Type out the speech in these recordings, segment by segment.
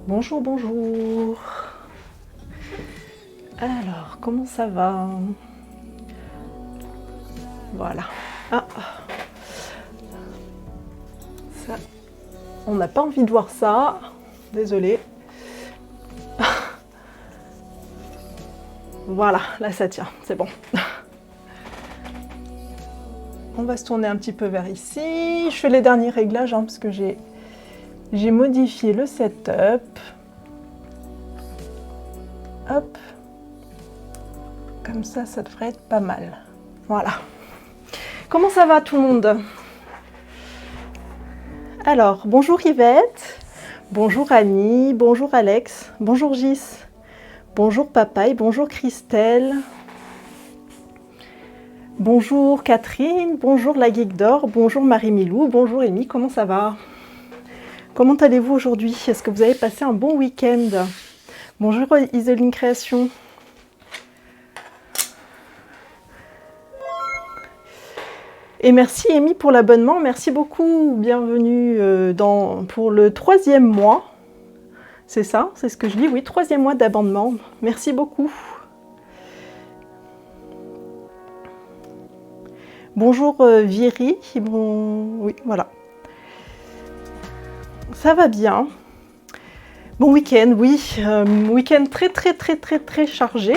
Bonjour, bonjour. Alors, comment ça va? Voilà. Ah, ça, on n'a pas envie de voir ça. Désolée. Voilà, là ça tient, c'est bon. On va se tourner un petit peu vers ici. Je fais les derniers réglages parce que j'ai modifié le setup. Hop. Comme ça devrait être pas mal. Voilà. Comment ça va tout le monde? Alors, bonjour Yvette, bonjour Annie, bonjour Alex, bonjour Gis, bonjour Papaye, bonjour Christelle, bonjour Catherine, bonjour la Geek d'Or, bonjour Marie-Milou, bonjour Amy, comment ça va? Comment allez-vous aujourd'hui? Est-ce que vous avez passé un bon week-end? Bonjour Isoline Création. Et merci Amy pour l'abonnement, merci beaucoup, bienvenue pour le 3e mois. C'est ça, c'est ce que je dis, oui, 3e mois d'abonnement, merci beaucoup. Bonjour Viry, oui, voilà. Ça va bien. Bon week-end, oui, week-end très chargé.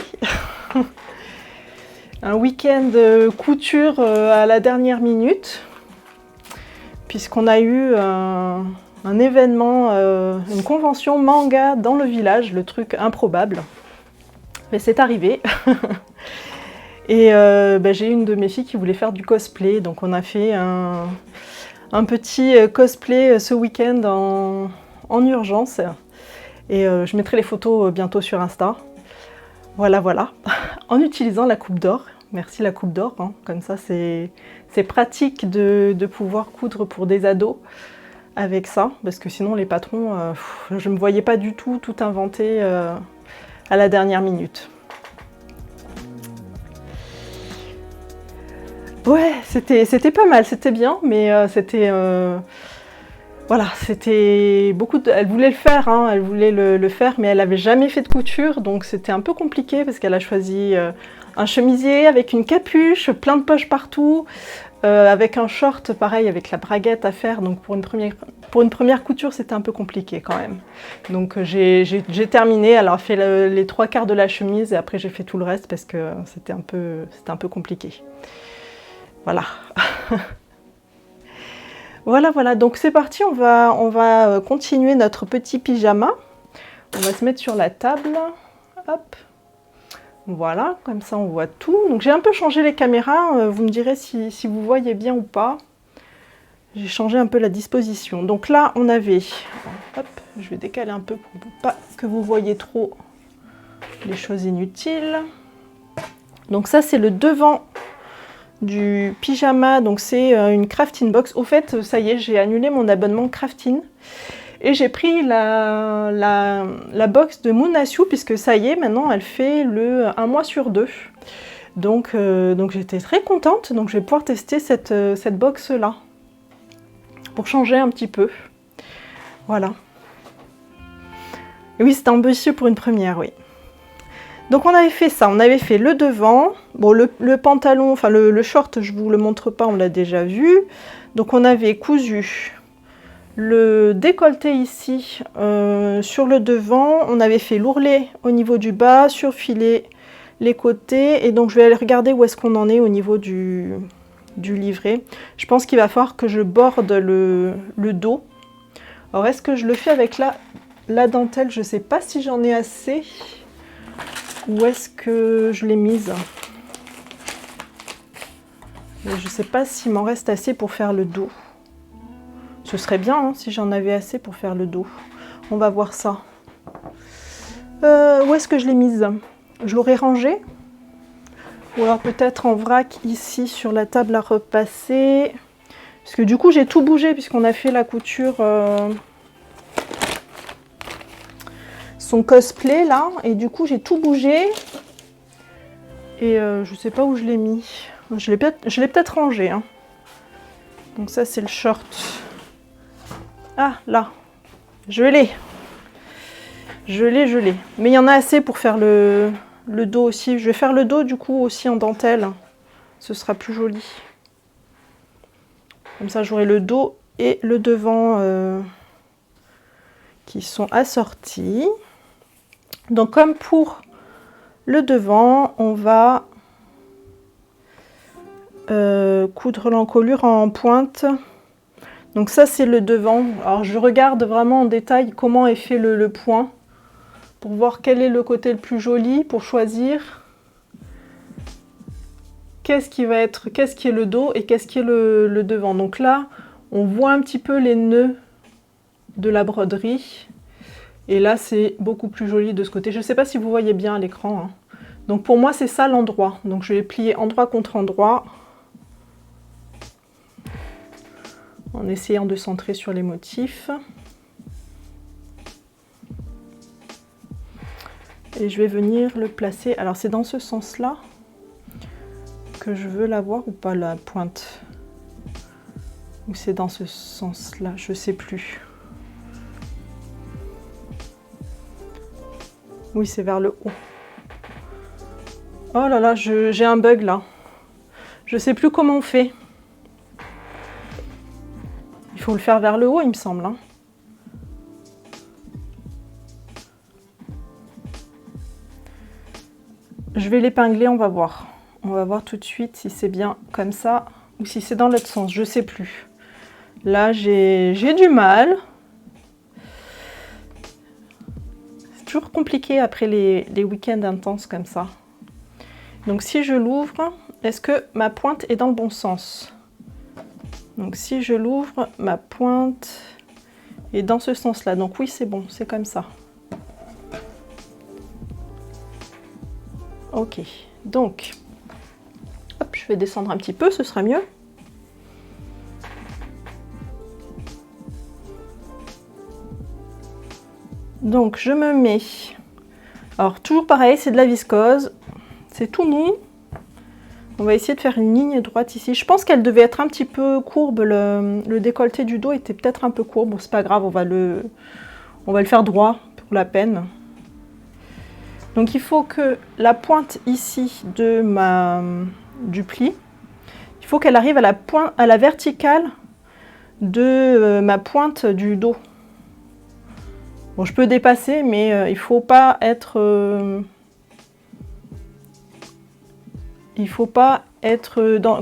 Un week-end couture à la dernière minute, puisqu'on a eu un événement, une convention manga dans le village, le truc improbable. Mais c'est arrivé. Et j'ai une de mes filles qui voulait faire du cosplay, donc on a fait un petit cosplay ce week-end en urgence. Et je mettrai les photos bientôt sur Insta. Voilà, en utilisant la coupe d'or. Merci la coupe d'or, hein. Comme ça c'est pratique de pouvoir coudre pour des ados avec ça, parce que sinon les patrons, je ne me voyais pas du tout inventer à la dernière minute. Ouais, c'était pas mal, c'était bien, mais c'était... voilà, c'était beaucoup de... Elle voulait le faire, hein, elle voulait le faire, mais elle n'avait jamais fait de couture, donc c'était un peu compliqué parce qu'elle a choisi un chemisier avec une capuche, plein de poches partout, avec un short, pareil, avec la braguette à faire, donc pour une première couture, c'était un peu compliqué quand même. Donc j'ai terminé, elle a fait les 3/4 de la chemise et après j'ai fait tout le reste parce que c'était un peu compliqué. Voilà. Voilà, donc c'est parti, on va continuer notre petit pyjama. On va se mettre sur la table. Hop. Voilà, comme ça on voit tout. Donc j'ai un peu changé les caméras, vous me direz si vous voyez bien ou pas. J'ai changé un peu la disposition. Donc là, on avait... Hop, je vais décaler un peu pour pas que vous voyez trop les choses inutiles. Donc ça, c'est le devant du pyjama, donc c'est une crafting box. Au fait, ça y est, j'ai annulé mon abonnement crafting et j'ai pris la box de Moonasio puisque ça y est, maintenant elle fait le 1 mois sur 2. Donc j'étais très contente, donc je vais pouvoir tester cette box là pour changer un petit peu. Voilà. Et oui, c'était ambitieux pour une première, oui. Donc on avait fait ça, on avait fait le devant, bon le pantalon, enfin le short je vous le montre pas, on l'a déjà vu. Donc on avait cousu le décolleté ici sur le devant, on avait fait l'ourlet au niveau du bas, surfilé les côtés et donc je vais aller regarder où est-ce qu'on en est au niveau du livret. Je pense qu'il va falloir que je borde le dos. Alors est-ce que je le fais avec la dentelle? Je sais pas si j'en ai assez. Où est-ce que je l'ai mise? Je ne sais pas s'il m'en reste assez pour faire le dos. Ce serait bien hein, si j'en avais assez pour faire le dos. On va voir ça. Où est-ce que je l'ai mise? Je l'aurais rangée? Ou alors peut-être en vrac ici sur la table à repasser. Parce que du coup j'ai tout bougé puisqu'on a fait la couture... son cosplay là et du coup j'ai tout bougé et je sais pas où je l'ai mis, je l'ai peut-être rangé hein. Donc ça c'est le short, ah là je l'ai, Je l'ai. Mais il y en a assez pour faire le dos aussi. Je vais faire le dos du coup aussi en dentelle. Ce sera plus joli. Comme ça, j'aurai le dos et le devant qui sont assortis. Donc comme pour le devant, on va coudre l'encolure en pointe. Donc ça c'est le devant. Alors je regarde vraiment en détail comment est fait le point pour voir quel est le côté le plus joli, pour choisir qu'est-ce qui est le dos et qu'est-ce qui est le devant. Donc là, on voit un petit peu les nœuds de la broderie. Et là, c'est beaucoup plus joli de ce côté. Je ne sais pas si vous voyez bien à l'écran, hein. Donc pour moi, c'est ça l'endroit. Donc je vais plier endroit contre endroit en essayant de centrer sur les motifs. Et je vais venir le placer. Alors c'est dans ce sens-là que je veux l'avoir ou pas la pointe? Ou c'est dans ce sens-là? Je ne sais plus. Oui, c'est vers le haut. Oh là là, j'ai un bug là. Je ne sais plus comment on fait. Il faut le faire vers le haut, il me semble, hein. Je vais l'épingler, on va voir. On va voir tout de suite si c'est bien comme ça ou si c'est dans l'autre sens, je ne sais plus. Là, j'ai du mal. C'est toujours compliqué après les week-ends intenses comme ça. Donc si je l'ouvre, est-ce que ma pointe est dans le bon sens? Donc si je l'ouvre, ma pointe est dans ce sens-là. Donc oui, c'est bon, c'est comme ça. Ok, donc, hop, je vais descendre un petit peu, ce sera mieux. Donc je me mets, alors toujours pareil, c'est de la viscose, c'est tout mou. On va essayer de faire une ligne droite ici. Je pense qu'elle devait être un petit peu courbe, le décolleté du dos était peut-être un peu courbe. Bon, c'est pas grave, on va le faire droit pour la peine. Donc il faut que la pointe ici du pli, il faut qu'elle arrive à la verticale de ma pointe du dos. Bon, je peux dépasser, mais il faut pas être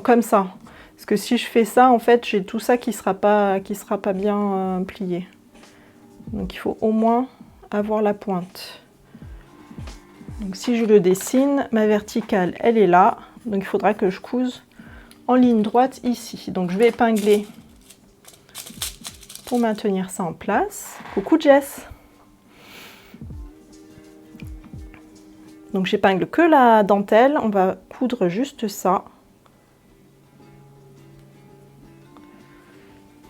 comme ça. Parce que si je fais ça, en fait, j'ai tout ça qui sera pas bien plié. Donc il faut au moins avoir la pointe. Donc si je le dessine, ma verticale, elle est là. Donc il faudra que je couse en ligne droite ici. Donc je vais épingler pour maintenir ça en place. Coucou Jess! Donc j'épingle que la dentelle, on va coudre juste ça.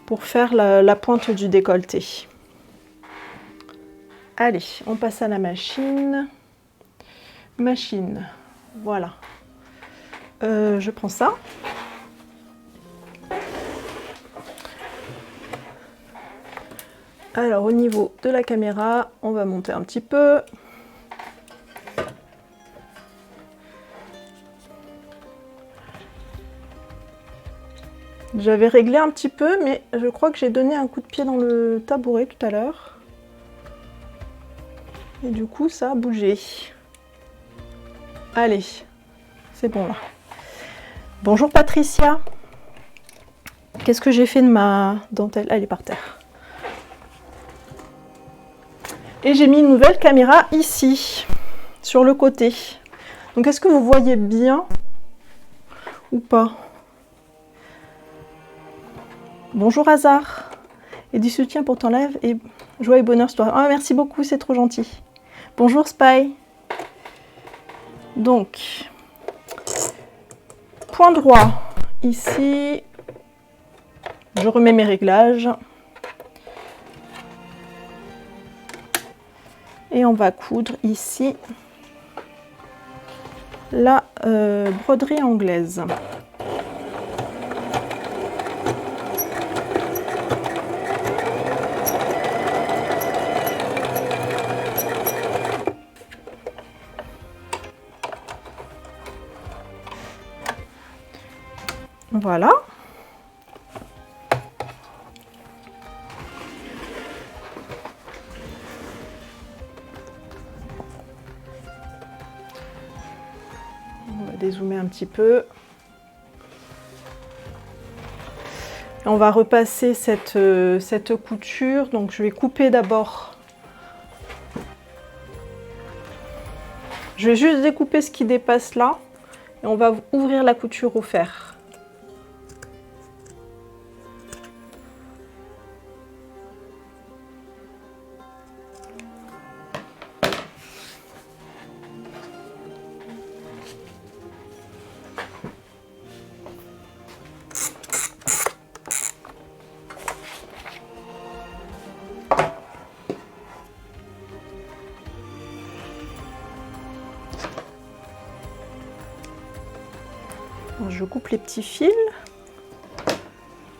Pour faire la pointe du décolleté. Allez, on passe à la machine. Machine, voilà. Je prends ça. Alors au niveau de la caméra, on va monter un petit peu. J'avais réglé un petit peu, mais je crois que j'ai donné un coup de pied dans le tabouret tout à l'heure. Et du coup, ça a bougé. Allez, c'est bon là. Bonjour Patricia. Qu'est-ce que j'ai fait de ma dentelle? Elle est par terre. Et j'ai mis une nouvelle caméra ici, sur le côté. Donc est-ce que vous voyez bien ou pas? Bonjour Hazard. Et du soutien pour ton live et joie et bonheur sur toi. Ah, merci beaucoup, c'est trop gentil. Bonjour Spy. Donc, point droit, ici, je remets mes réglages. Et on va coudre ici la broderie anglaise. Voilà. On va dézoomer un petit peu. Et on va repasser cette couture. Donc je vais couper d'abord. Je vais juste découper ce qui dépasse là. Et on va ouvrir la couture au fer. Je coupe les petits fils.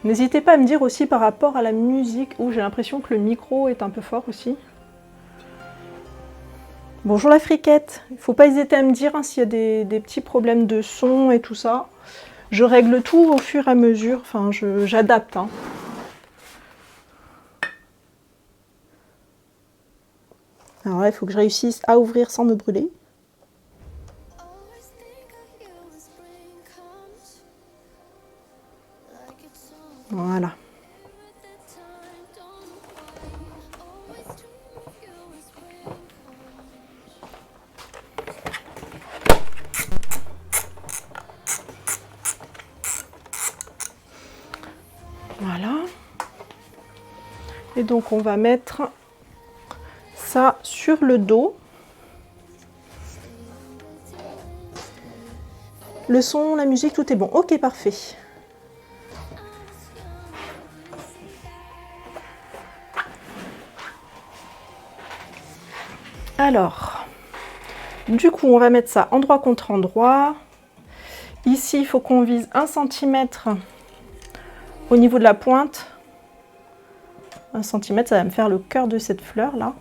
N'hésitez pas à me dire aussi par rapport à la musique, où j'ai l'impression que le micro est un peu fort aussi. Bonjour la friquette, il ne faut pas hésiter à me dire hein, s'il y a des petits problèmes de son et tout ça. Je règle tout au fur et à mesure, enfin j'adapte. Hein. Alors là, il faut que je réussisse à ouvrir sans me brûler. Voilà. Voilà. Et donc on va mettre ça sur le dos. Le son, la musique, tout est bon. Ok, parfait. Alors, du coup, on va mettre ça endroit contre endroit. Ici, il faut qu'on vise 1 cm au niveau de la pointe. 1 cm, ça va me faire le cœur de cette fleur là.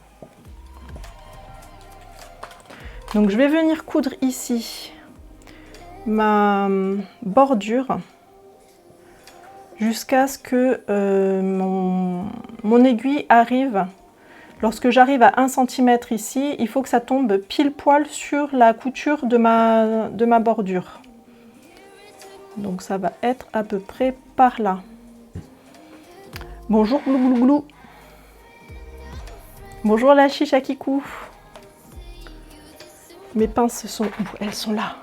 Donc je vais venir coudre ici ma bordure jusqu'à ce que mon aiguille arrive. Lorsque j'arrive à 1 cm ici, il faut que ça tombe pile poil sur la couture de ma bordure. Donc ça va être à peu près par là. Bonjour glou glou glou. Bonjour la chiche à Kikou. Mes pinces sont où? Elles sont là.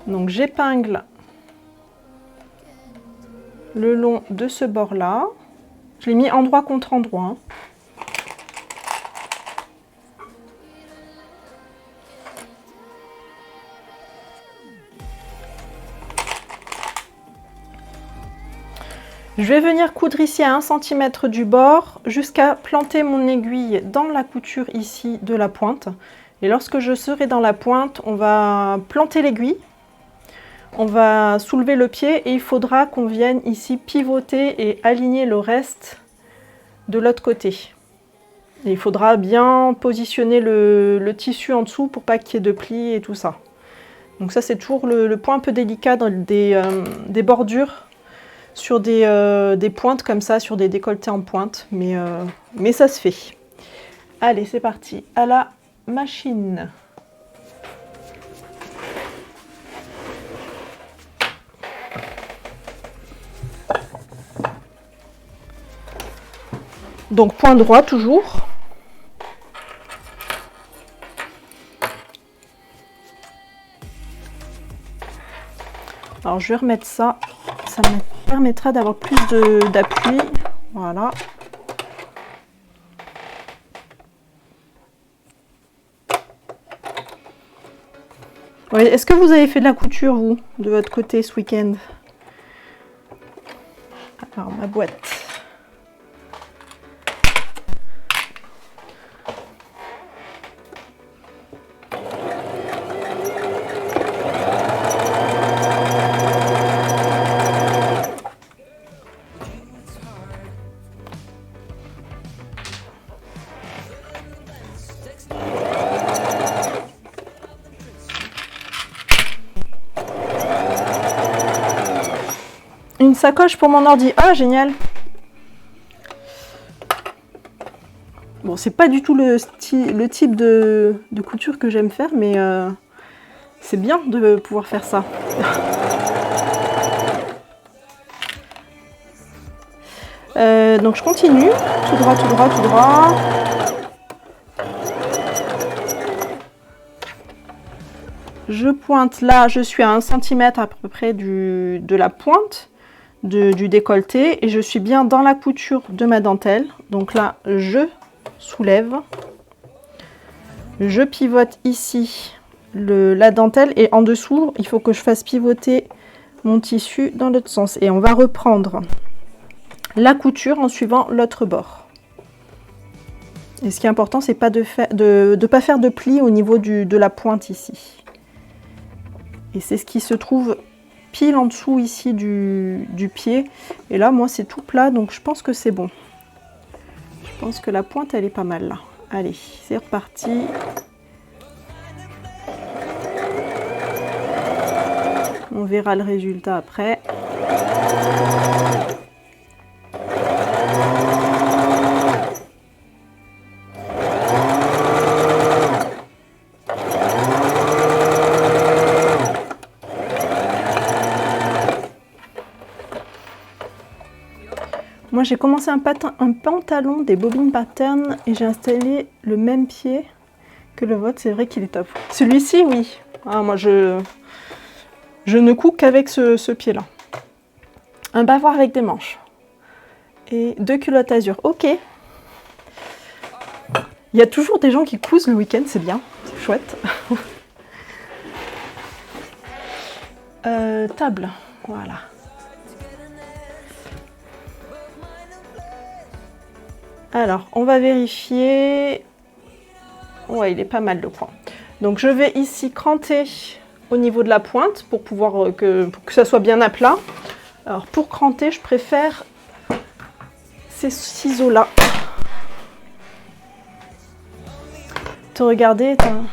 Donc j'épingle le long de ce bord là. Je l'ai mis endroit contre endroit. Hein. Je vais venir coudre ici à 1 cm du bord jusqu'à planter mon aiguille dans la couture ici de la pointe. Et lorsque je serai dans la pointe, on va planter l'aiguille. On va soulever le pied et il faudra qu'on vienne ici pivoter et aligner le reste de l'autre côté. Et il faudra bien positionner le tissu en dessous pour pas qu'il y ait de plis et tout ça. Donc ça c'est toujours le point un peu délicat dans des bordures sur des pointes comme ça, sur des décolletés en pointe, mais ça se fait. Allez, c'est parti, à la machine. Donc point droit toujours. Alors je vais remettre ça, ça me permettra d'avoir plus d'appui. Voilà. Oui, est-ce que vous avez fait de la couture, vous, de votre côté ce week-end? Alors ma boîte. Une sacoche pour mon ordi. Ah, génial. Bon, c'est pas du tout le type de couture que j'aime faire, mais c'est bien de pouvoir faire ça. Donc je continue, tout droit, tout droit, tout droit. Je pointe là, je suis à 1 cm à peu près de la pointe du décolleté et je suis bien dans la couture de ma dentelle. Donc là, je soulève, je pivote ici la dentelle et en dessous, il faut que je fasse pivoter mon tissu dans l'autre sens. Et on va reprendre la couture en suivant l'autre bord. Et ce qui est important, c'est pas de pas faire de pli au niveau de la pointe ici. Et c'est ce qui se trouve pile en dessous ici du pied. Et là, moi, c'est tout plat, donc je pense que c'est bon. Je pense que la pointe, elle est pas mal là. Allez, c'est reparti. On verra le résultat après. Moi, j'ai commencé un pantalon des Bobbin Pattern et j'ai installé le même pied que le vôtre. C'est vrai qu'il est top. Celui-ci, oui. Ah, moi, je ne couds qu'avec ce pied-là. Un bavard avec des manches. Et 2 culottes azur. Ok. Il y a toujours des gens qui cousent le week-end, c'est bien. C'est chouette. Table. Voilà. Alors, on va vérifier. Ouais, il est pas mal le coin. Donc, je vais ici cranter au niveau de la pointe pour pouvoir que ça soit bien à plat. Alors, pour cranter, je préfère ces ciseaux-là. Te regarder est un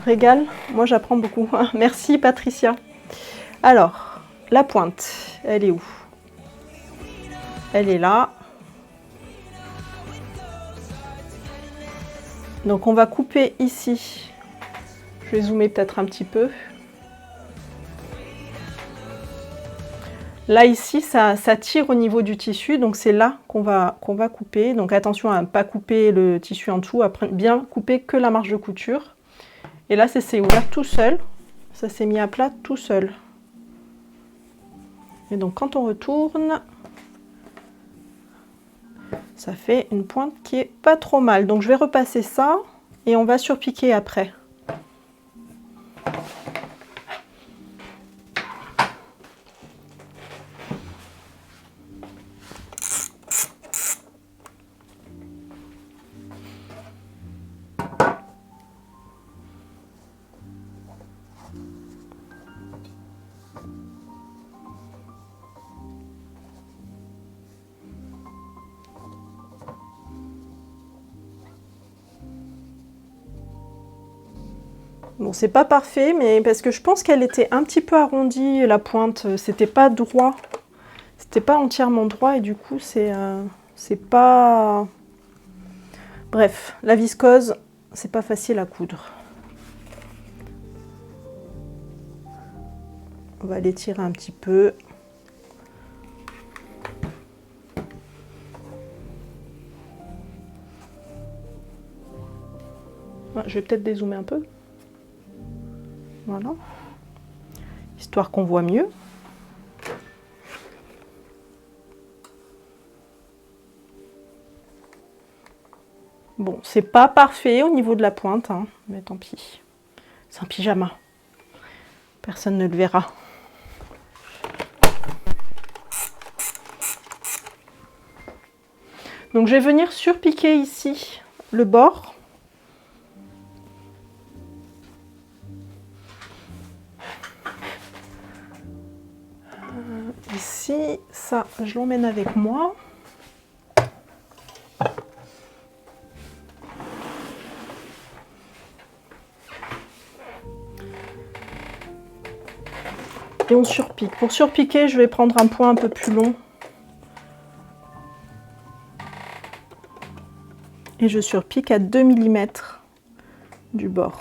régal. Moi, j'apprends beaucoup. Merci, Patricia. Alors, la pointe, elle est où? Elle est là. Donc on va couper ici, je vais zoomer peut-être un petit peu. Là ici, ça tire au niveau du tissu, donc c'est là qu'on va couper. Donc attention à ne pas couper le tissu en dessous, après bien couper que la marge de couture. Et là, ça s'est ouvert tout seul, ça s'est mis à plat tout seul. Et donc quand on retourne, ça fait une pointe qui est pas trop mal. Donc je vais repasser ça et on va surpiquer après. Bon, c'est pas parfait, mais parce que je pense qu'elle était un petit peu arrondie, la pointe. C'était pas droit. C'était pas entièrement droit et du coup, c'est pas... Bref, la viscose, c'est pas facile à coudre. On va l'étirer un petit peu. Je vais peut-être dézoomer un peu. Voilà. Histoire qu'on voit mieux. Bon, c'est pas parfait au niveau de la pointe, hein, mais tant pis. C'est un pyjama. Personne ne le verra. Donc je vais venir surpiquer ici le bord. Ici, ça, je l'emmène avec moi. Et on surpique. Pour surpiquer, je vais prendre un point un peu plus long. Et je surpique à 2 mm du bord.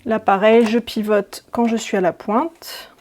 Là, pareil, je pivote quand je suis à la pointe.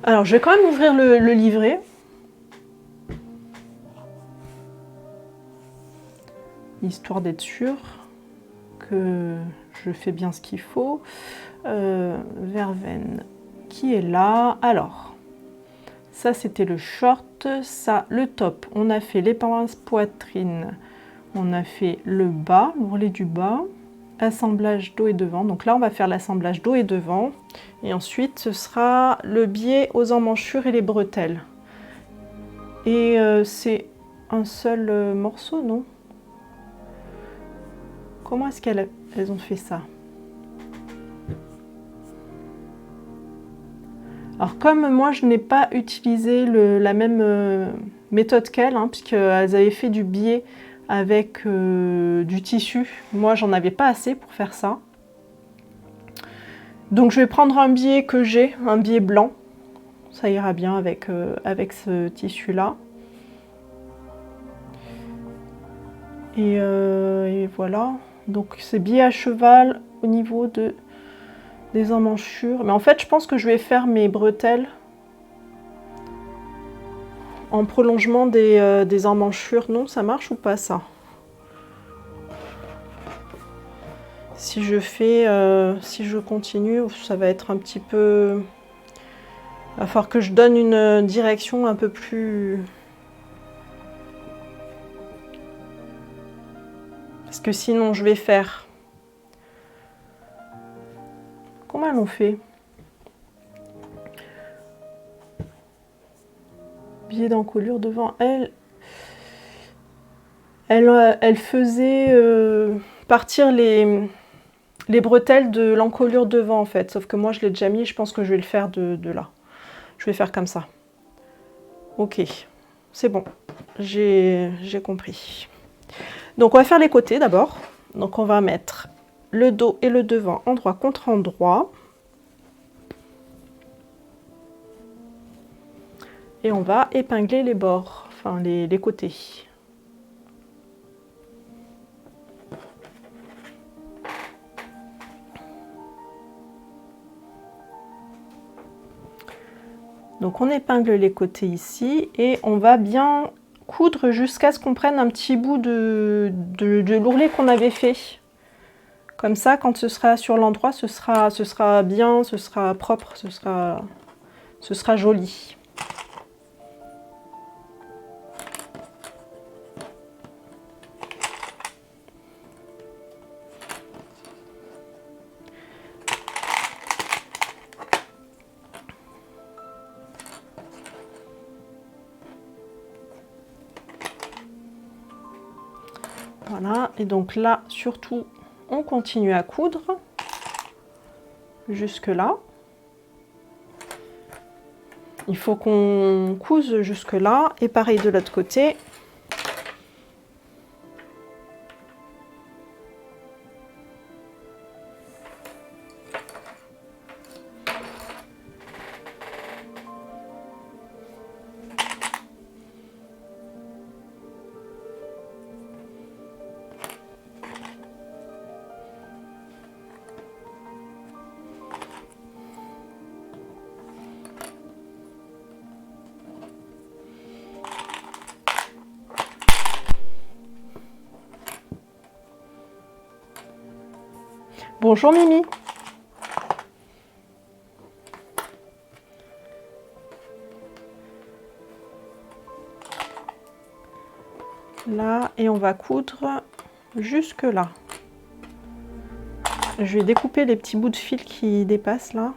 Alors, je vais quand même ouvrir le livret. Histoire d'être sûre que je fais bien ce qu'il faut. Verveine qui est là. Alors, ça c'était le short, ça le top. On a fait les pinces poitrine, on a fait le bas, l'ourlet du bas, assemblage dos et devant. Donc là, on va faire l'assemblage dos et devant. Et ensuite, ce sera le biais aux emmanchures et les bretelles. Et c'est un seul morceau, non? Comment est-ce qu'elles ont fait ça? Alors comme moi je n'ai pas utilisé la même méthode qu'elles, hein, puisqu'elles avaient fait du biais avec du tissu, moi j'en avais pas assez pour faire ça. Donc je vais prendre un biais que j'ai, un biais blanc, ça ira bien avec ce tissu là. Et voilà, donc c'est biais à cheval au niveau des emmanchures. Mais en fait je pense que je vais faire mes bretelles en prolongement des emmanchures. Non, ça marche ou pas ça? Si je fais, si je continue, ça va être un petit peu... Il va falloir que je donne une direction un peu plus... Parce que sinon je vais faire... Comment elles l'ont fait? Biais d'encolure devant elle. Elle faisait partir les bretelles de l'encolure devant en fait. Sauf que moi je l'ai déjà mis, je pense que je vais le faire de là. Je vais faire comme ça. Ok, c'est bon, j'ai compris. Donc on va faire les côtés d'abord. Donc on va mettre le dos et le devant endroit contre endroit. Et on va épingler les bords, enfin les côtés. Donc on épingle les côtés ici et on va bien coudre jusqu'à ce qu'on prenne un petit bout de l'ourlet qu'on avait fait. Comme ça, quand ce sera sur l'endroit, ce sera bien, ce sera propre, ce sera joli. Voilà, et donc là, surtout, on continue à coudre jusque là. Il faut qu'on couse jusque là, et pareil de l'autre côté. Bonjour Mimi. Là, et on va coudre jusque là. Je vais découper les petits bouts de fil qui dépassent là.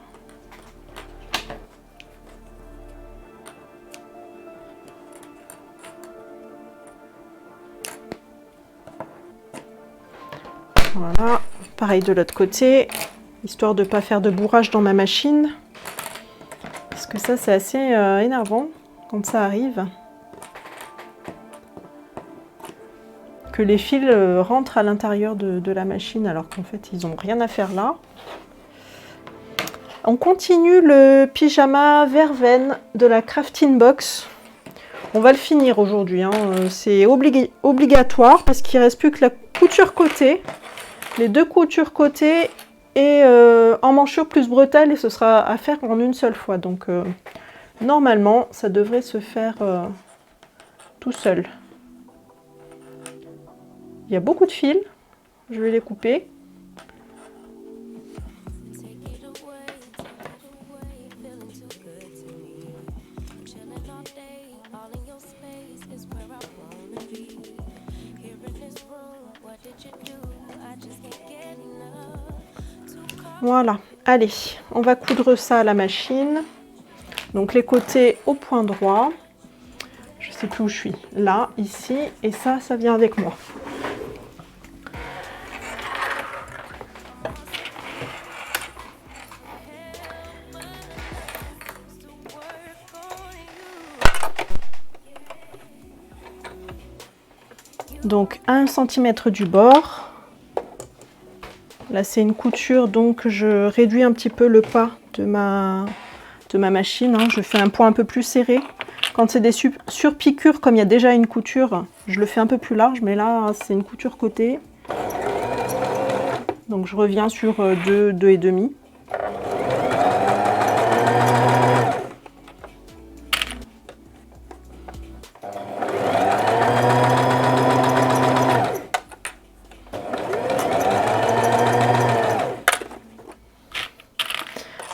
Voilà, pareil de l'autre côté, histoire de ne pas faire de bourrage dans ma machine. Parce que ça, c'est assez énervant quand ça arrive. Que les fils rentrent à l'intérieur de la machine alors qu'en fait, ils n'ont rien à faire là. On continue le pyjama verveine de la Crafting Box. On va le finir aujourd'hui, hein. C'est obligatoire parce qu'il ne reste plus que la couture côté. Les deux coutures côté et en manchure plus bretelle et ce sera à faire en une seule fois. Donc normalement ça devrait se faire tout seul. Il y a beaucoup de fils, je vais les couper. Voilà, allez, on va coudre ça à la machine. Donc les côtés au point droit. Je sais plus où je suis. Là, ici, et ça vient avec moi. Donc 1 cm du bord. Là c'est une couture, donc je réduis un petit peu le pas de ma machine, hein. Je fais un point un peu plus serré. Quand c'est des surpiqûres, comme il y a déjà une couture, je le fais un peu plus large, mais là c'est une couture côté. Donc je reviens sur 2,5.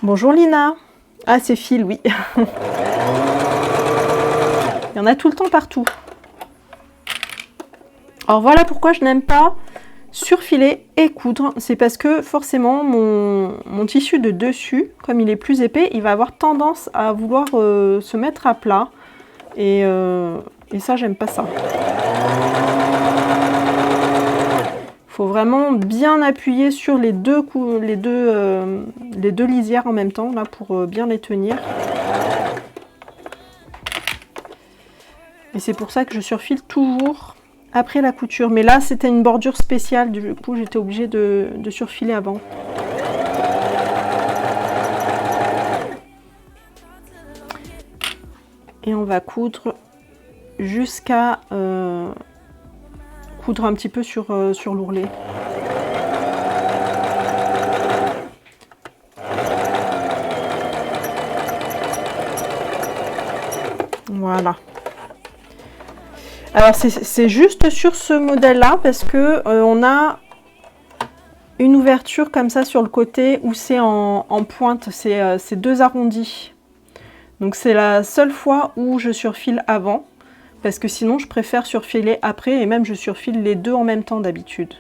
Bonjour Lina. Ah, c'est fil, oui. Il y en a tout le temps partout. Alors voilà pourquoi je n'aime pas surfiler et coudre. C'est parce que forcément mon tissu de dessus, comme il est plus épais, il va avoir tendance à vouloir se mettre à plat. Et ça, j'aime pas ça. Faut vraiment bien appuyer sur les deux lisières en même temps là pour bien les tenir. Et c'est pour ça que je surfile toujours après la couture. Mais là c'était une bordure spéciale, du coup j'étais obligée de surfiler avant. Et on va coudre jusqu'à coudre un petit peu sur l'ourlet. Voilà. Alors c'est juste sur ce modèle là parce que on a une ouverture comme ça sur le côté où c'est en pointe, c'est deux arrondis. Donc c'est la seule fois où je surfile avant. Parce que sinon, je préfère surfiler après et même je surfile les deux en même temps d'habitude.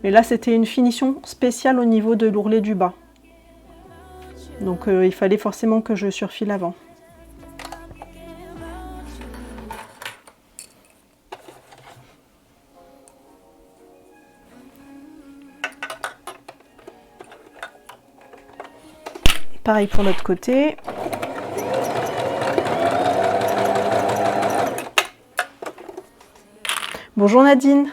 Mais là, c'était une finition spéciale au niveau de l'ourlet du bas. Donc, il fallait forcément que je surfile avant. Pareil pour l'autre côté. Bonjour Nadine.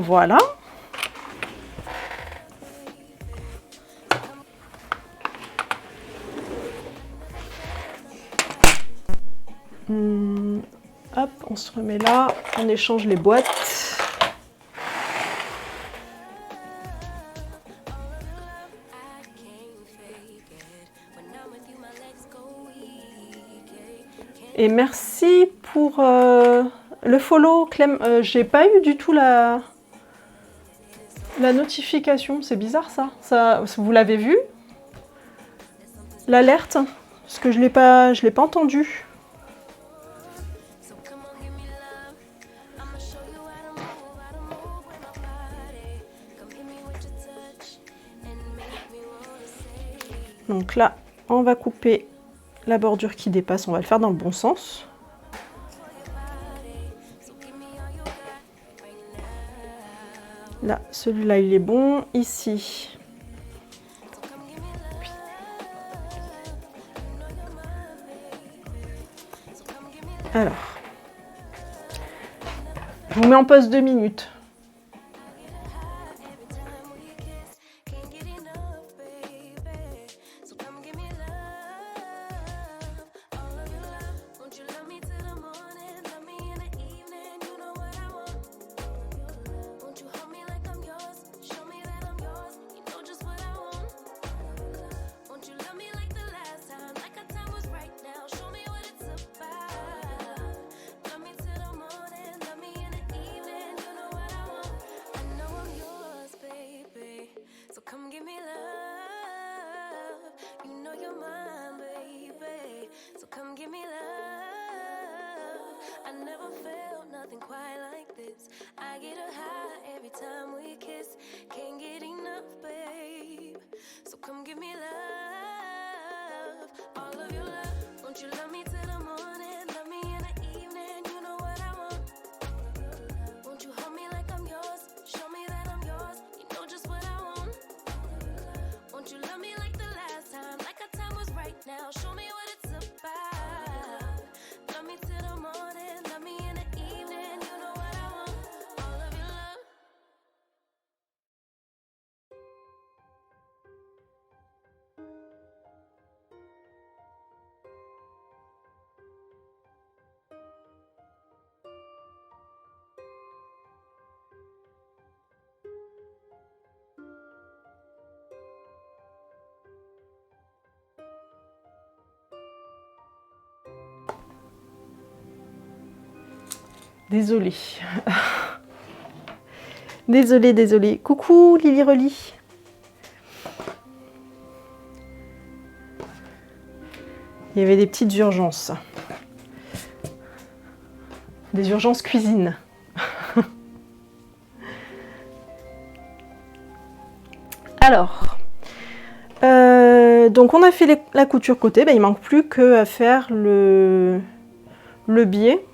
Voilà. Hop, on se remet là, on échange les boîtes. Et merci pour le follow, Clem. J'ai pas eu du tout la notification. C'est bizarre ça. Vous l'avez vu? L'alerte? Parce que je l'ai pas entendu. Donc là, on va couper la bordure qui dépasse, on va le faire dans le bon sens. Là, celui-là, il est bon. Ici. Alors. Je vous mets en pause 2 minutes. Désolée. Désolée. Coucou Lily Reli. Il y avait des petites urgences. Des urgences cuisine. Alors, donc on a fait la couture côté, il manque plus qu'à faire le biais.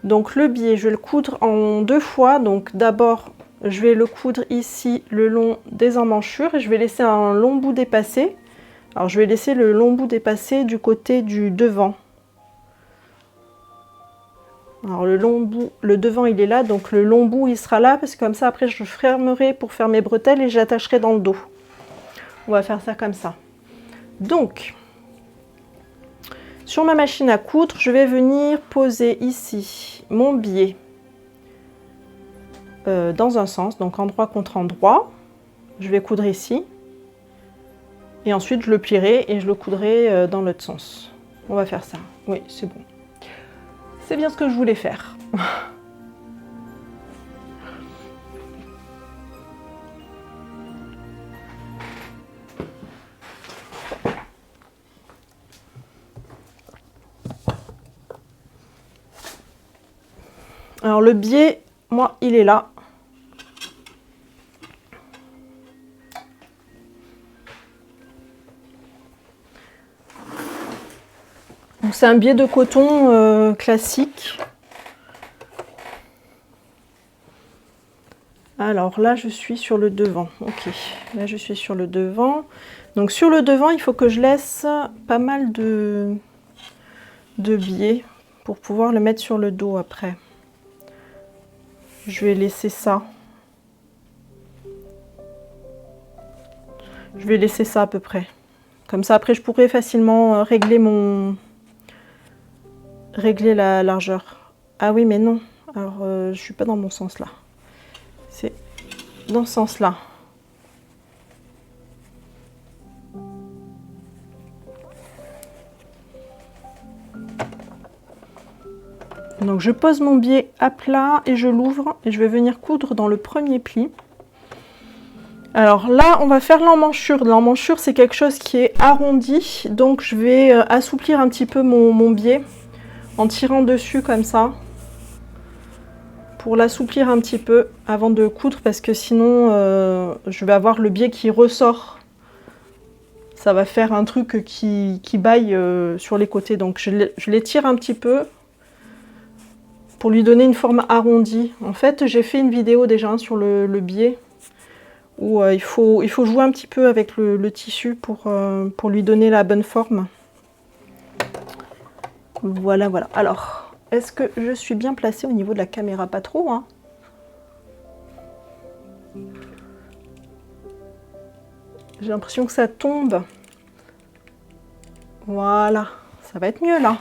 Donc le biais, je vais le coudre en 2 fois. Donc d'abord, je vais le coudre ici le long des emmanchures et je vais laisser un long bout dépassé. Alors je vais laisser le long bout dépassé du côté du devant. Alors le long bout, le devant il est là, donc le long bout il sera là parce que comme ça après je fermerai pour faire mes bretelles et j'attacherai dans le dos. On va faire ça comme ça. Donc, sur ma machine à coudre, je vais venir poser ici mon biais dans un sens, donc endroit contre endroit. Je vais coudre ici. Et ensuite, je le plierai et je le coudrai dans l'autre sens. On va faire ça. Oui, c'est bon. C'est bien ce que je voulais faire. Alors le biais, moi, il est là. C'est un biais de coton classique. Alors là, je suis sur le devant. Ok, là je suis sur le devant. Donc sur le devant, il faut que je laisse pas mal de biais pour pouvoir le mettre sur le dos après. Je vais laisser ça. Je vais laisser ça à peu près. Comme ça, après, je pourrais facilement régler la largeur. Ah oui, mais non. Alors, je suis pas dans mon sens là. C'est dans ce sens-là. Donc, je pose mon biais à plat et je l'ouvre et je vais venir coudre dans le premier pli. Alors là, on va faire l'emmanchure. L'emmanchure, c'est quelque chose qui est arrondi. Donc, je vais assouplir un petit peu mon biais en tirant dessus comme ça. Pour l'assouplir un petit peu avant de coudre parce que sinon, je vais avoir le biais qui ressort. Ça va faire un truc qui baille sur les côtés. Donc, je l'étire un petit peu pour lui donner une forme arrondie. En fait, j'ai fait une vidéo déjà sur le biais. Où il faut jouer un petit peu avec le tissu pour lui donner la bonne forme. Voilà, voilà. Alors, est-ce que je suis bien placée au niveau de la caméra? Pas trop, hein. J'ai l'impression que ça tombe. Voilà, ça va être mieux là.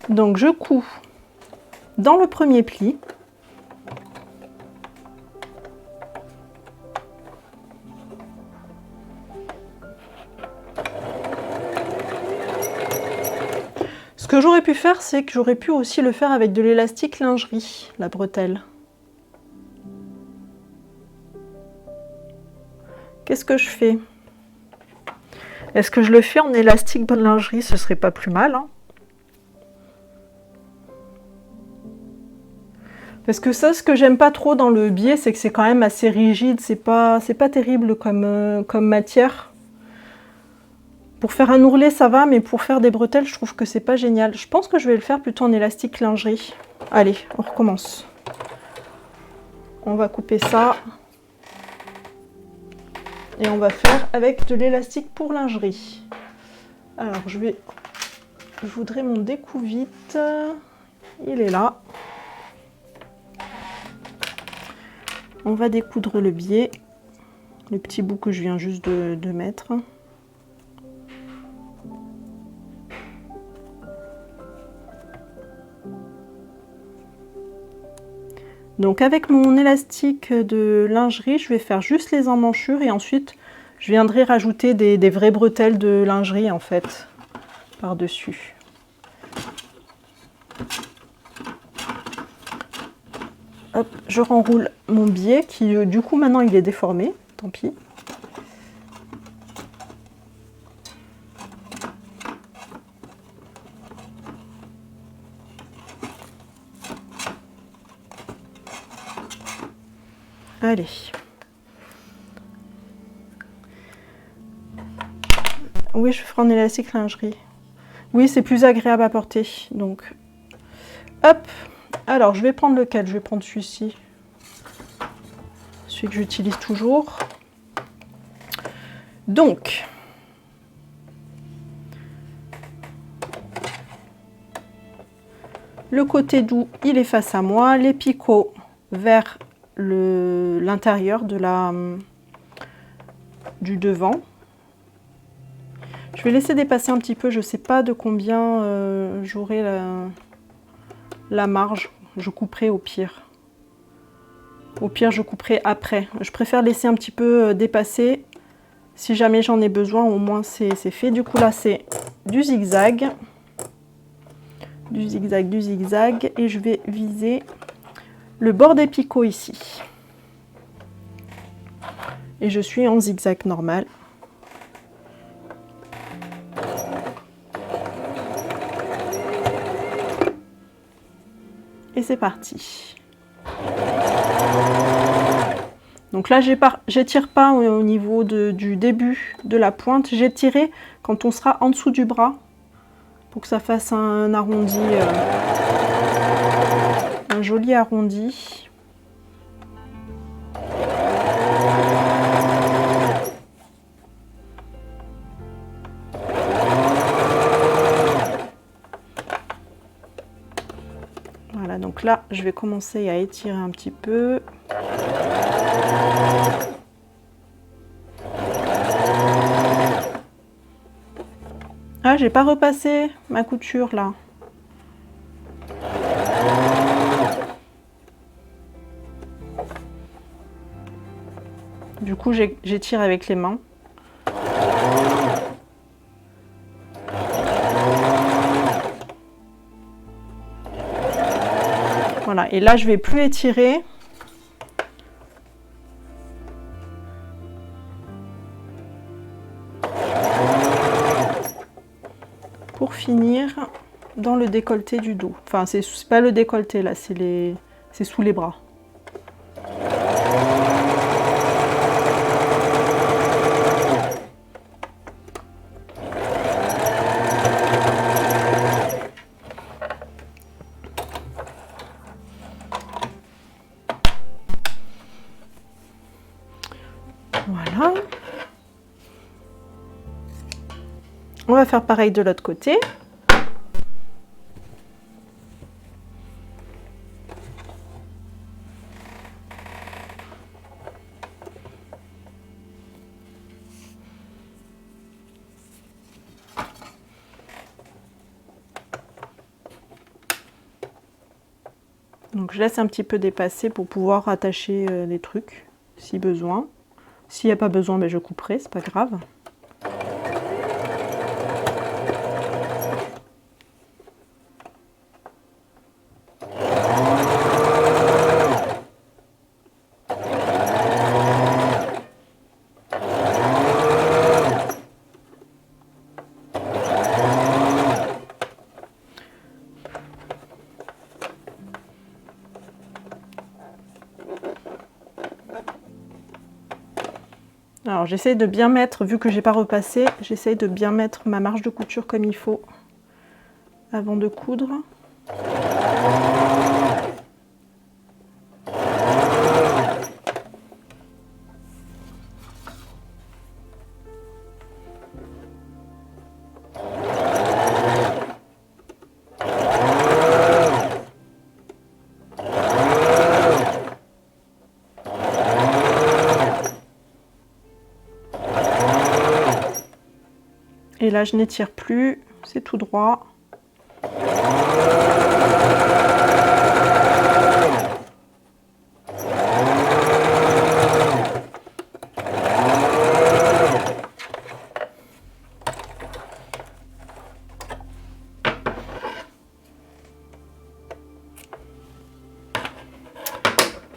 Donc je couds dans le premier pli. Ce que j'aurais pu faire, c'est que j'aurais pu aussi le faire avec de l'élastique lingerie, la bretelle. Qu'est-ce que je fais? Est-ce que je le fais en élastique lingerie? Ce serait pas plus mal, hein. Parce que ça, ce que j'aime pas trop dans le biais, c'est que c'est quand même assez rigide, c'est pas terrible comme matière. Pour faire un ourlet, ça va, mais pour faire des bretelles, je trouve que c'est pas génial. Je pense que je vais le faire plutôt en élastique lingerie. Allez, on recommence. On va couper ça. Et on va faire avec de l'élastique pour lingerie. Alors, je voudrais mon découvite. Il est là. On va découdre le biais, le petit bout que je viens juste de mettre. Donc avec mon élastique de lingerie, je vais faire juste les emmanchures et ensuite je viendrai rajouter des vraies bretelles de lingerie en fait par-dessus. Hop, je renroule mon biais qui du coup maintenant il est déformé, tant pis. Allez. Oui, je ferai en élastique lingerie. Oui, c'est plus agréable à porter. Donc, hop. Alors, je vais prendre lequel? Je vais prendre celui-ci. Celui que j'utilise toujours. Donc, le côté doux, il est face à moi. Les picots vers l'intérieur du devant. Je vais laisser dépasser un petit peu. Je ne sais pas de combien j'aurai la marge. Je couperai au pire. Au pire, je couperai après. Je préfère laisser un petit peu dépasser. Si jamais j'en ai besoin, au moins c'est fait. Du coup, là, c'est du zigzag. Du zigzag, du zigzag. Et je vais viser le bord des picots ici. Et je suis en zigzag normal. Et c'est parti. Donc là, j'étire pas au niveau du début de la pointe. J'étirerai quand on sera en dessous du bras pour que ça fasse un arrondi, un joli arrondi. Voilà, donc là, je vais commencer à étirer un petit peu. Ah, j'ai pas repassé ma couture là. Du coup, j'étire avec les mains. Voilà, et là, je vais plus étirer. Pour finir dans le décolleté du dos. Enfin, c'est pas le décolleté là, c'est sous les bras. Voilà. On va faire pareil de l'autre côté. Donc je laisse un petit peu dépasser pour pouvoir attacher les trucs si besoin. S'il n'y a pas besoin, ben je couperai, c'est pas grave. Alors j'essaye de bien mettre, vu que j'ai pas repassé, j'essaye de bien mettre ma marge de couture comme il faut avant de coudre. Et là, je n'étire plus, c'est tout droit.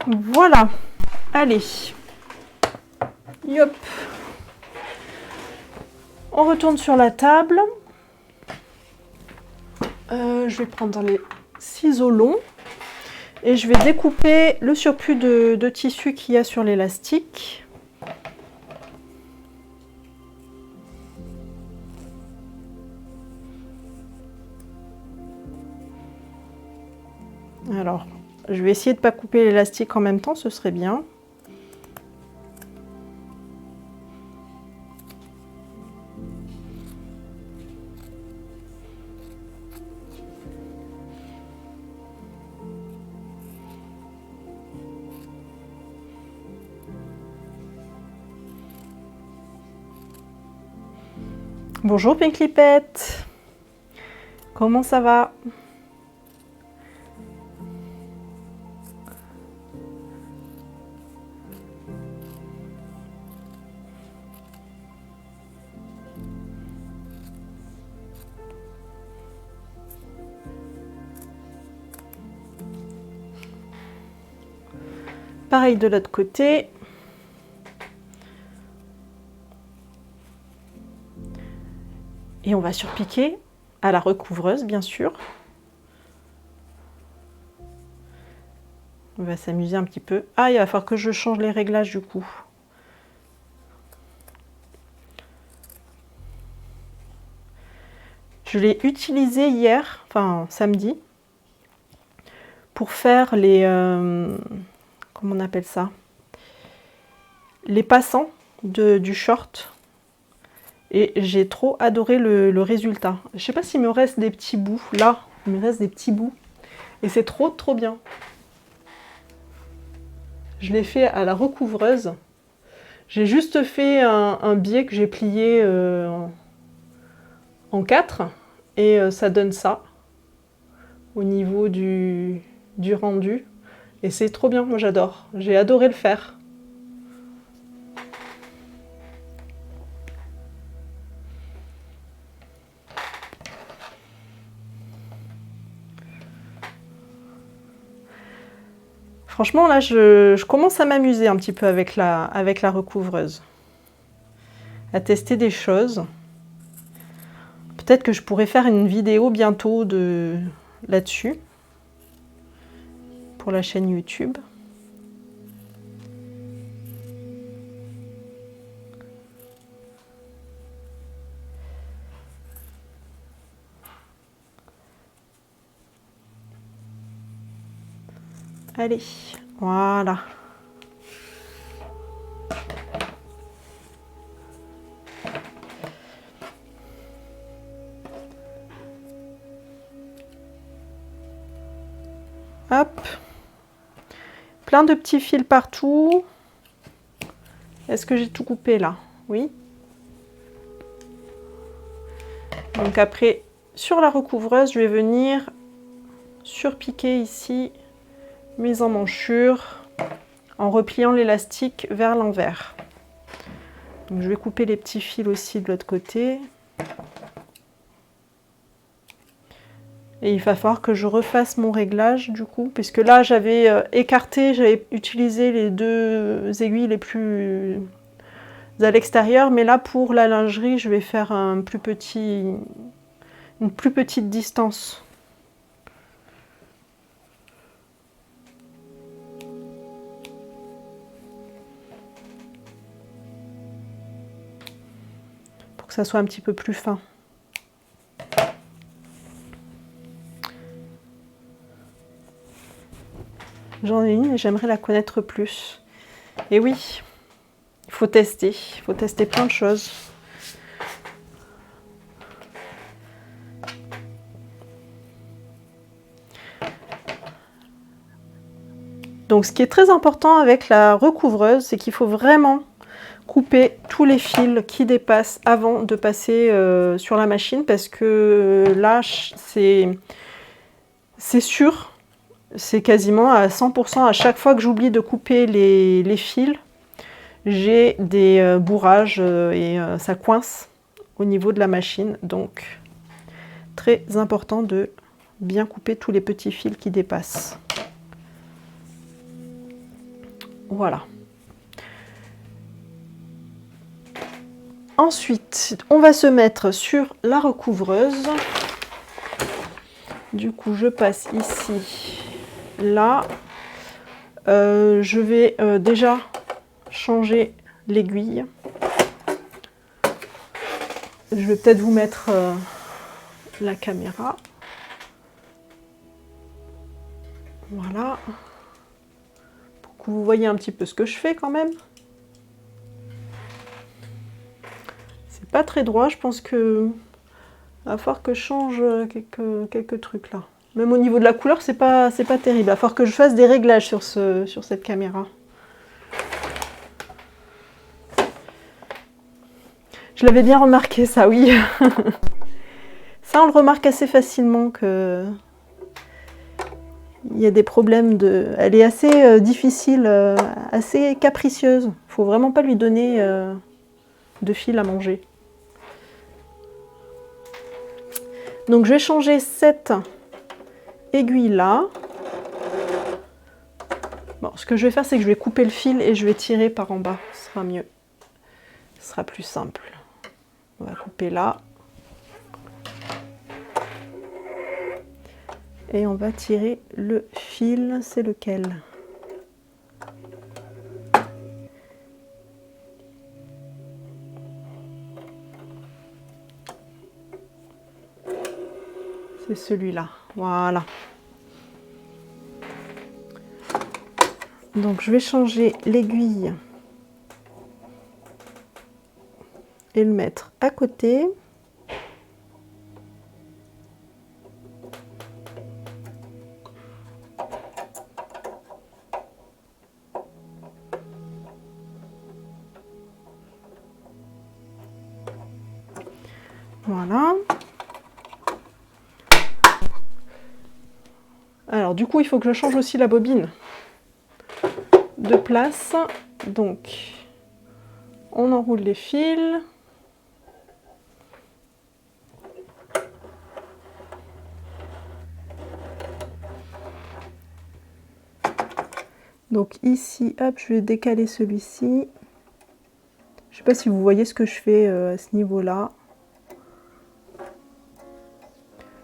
Voilà, allez, yop. On retourne sur la table. Je vais prendre les ciseaux longs et je vais découper le surplus de tissu qu'il y a sur l'élastique. Alors, je vais essayer de ne pas couper l'élastique en même temps, ce serait bien. Bonjour Pinklipette, comment ça va? Pareil de l'autre côté. Et on va surpiquer à la recouvreuse, bien sûr. On va s'amuser un petit peu. Ah, il va falloir que je change les réglages du coup. Je l'ai utilisé hier, enfin samedi, pour faire les... comment on appelle ça? Les passants du short. Et j'ai trop adoré le résultat. Je sais pas s'il me reste des petits bouts. Là, il me reste des petits bouts. Et c'est trop bien. Je l'ai fait à la recouvreuse. J'ai juste fait un biais que j'ai plié en 4 et ça donne ça au niveau du rendu. Et c'est trop bien, moi j'adore. J'ai adoré le faire. Franchement, là, je commence à m'amuser un petit peu avec la recouvreuse. À tester des choses. Peut-être que je pourrais faire une vidéo bientôt là-dessus. Pour la chaîne YouTube. Allez, voilà. Hop. Plein de petits fils partout. Est-ce que j'ai tout coupé là? Oui. Donc après, sur la recouvreuse, je vais venir surpiquer ici mes emmanchures en repliant l'élastique vers l'envers. Donc je vais couper les petits fils aussi de l'autre côté. Et il va falloir que je refasse mon réglage du coup, puisque là j'avais écarté, j'avais utilisé les 2 aiguilles les plus à l'extérieur, mais là pour la lingerie, je vais faire une plus petite distance. Pour que ça soit un petit peu plus fin. J'en ai une et j'aimerais la connaître plus. Et oui, il faut tester plein de choses. Donc ce qui est très important avec la recouvreuse, c'est qu'il faut vraiment couper tous les fils qui dépassent avant de passer sur la machine, parce que là, c'est sûr, c'est quasiment à 100%. À chaque fois que j'oublie de couper les fils, j'ai des bourrages et ça coince au niveau de la machine. Donc, très important de bien couper tous les petits fils qui dépassent. Voilà. Ensuite, on va se mettre sur la recouvreuse. Du coup, je passe ici, là. Je vais déjà changer l'aiguille. Je vais peut-être vous mettre la caméra. Voilà. Pour que vous voyez un petit peu ce que je fais quand même. C'est pas très droit, je pense que va falloir que je change quelques trucs là. Même au niveau de la couleur, c'est pas terrible. Il va falloir que je fasse des réglages sur cette caméra. Je l'avais bien remarqué ça, oui. Ça, on le remarque assez facilement que il y a des problèmes de... Elle est assez difficile, assez capricieuse. Faut vraiment pas lui donner de fil à manger. Donc je vais changer cette aiguille là. Bon, ce que je vais faire, c'est que je vais couper le fil et je vais tirer par en bas. Ce sera mieux. Ce sera plus simple. On va couper là. Et on va tirer le fil. C'est lequel? C'est celui-là. Voilà. Donc je vais changer l'aiguille et le mettre à côté. Voilà. Alors du coup, il faut que je change aussi la bobine de place. Donc, on enroule les fils. Donc ici, hop, je vais décaler celui-ci. Je ne sais pas si vous voyez ce que je fais à ce niveau-là.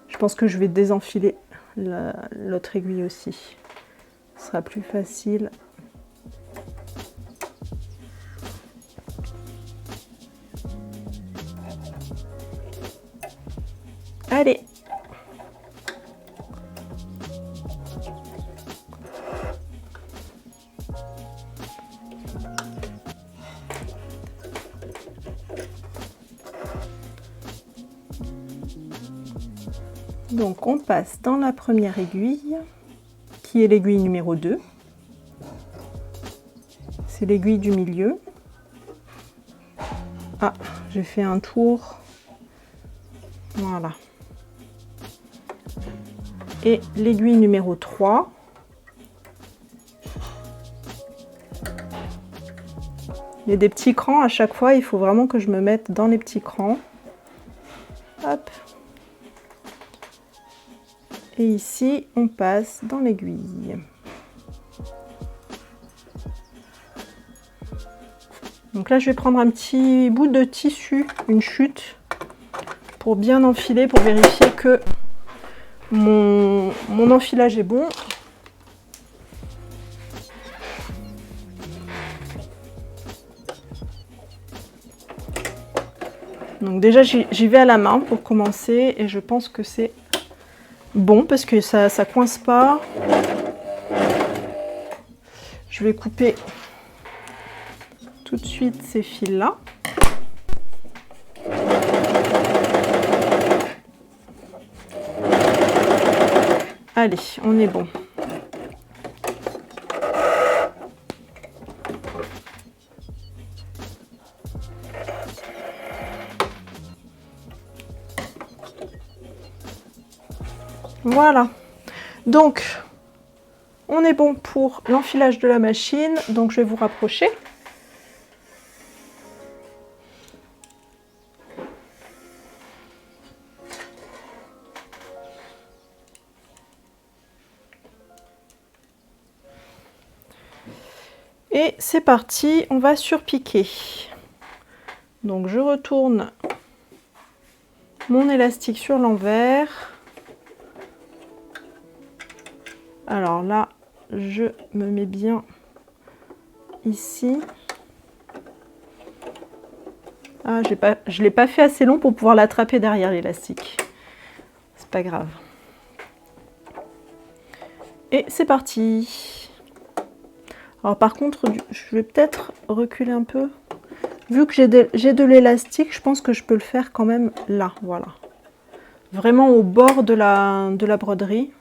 Je pense que je vais désenfiler l'autre aiguille aussi. Ce sera plus facile. Allez! Donc on passe dans la première aiguille, qui est l'aiguille numéro 2. C'est l'aiguille du milieu. Ah, j'ai fait un tour. Voilà. Et l'aiguille numéro 3. Il y a des petits crans à chaque fois, il faut vraiment que je me mette dans les petits crans. Hop. Et ici, on passe dans l'aiguille. Donc là, je vais prendre un petit bout de tissu, une chute, pour bien enfiler, pour vérifier que mon enfilage est bon. Donc déjà, j'y vais à la main pour commencer et je pense que c'est bon parce que ça coince pas. Je vais couper tout de suite ces fils-là. Allez, on est bon. Voilà. Donc, on est bon pour l'enfilage de la machine. Donc, je vais vous rapprocher. Et c'est parti, on va surpiquer. Donc je retourne mon élastique sur l'envers. Alors là, je me mets bien ici. Ah, je ne l'ai pas fait assez long pour pouvoir l'attraper derrière l'élastique. C'est pas grave. Et c'est parti. Alors par contre, je vais peut-être reculer un peu. Vu que j'ai de l'élastique, je pense que je peux le faire quand même là, voilà. Vraiment au bord de la broderie.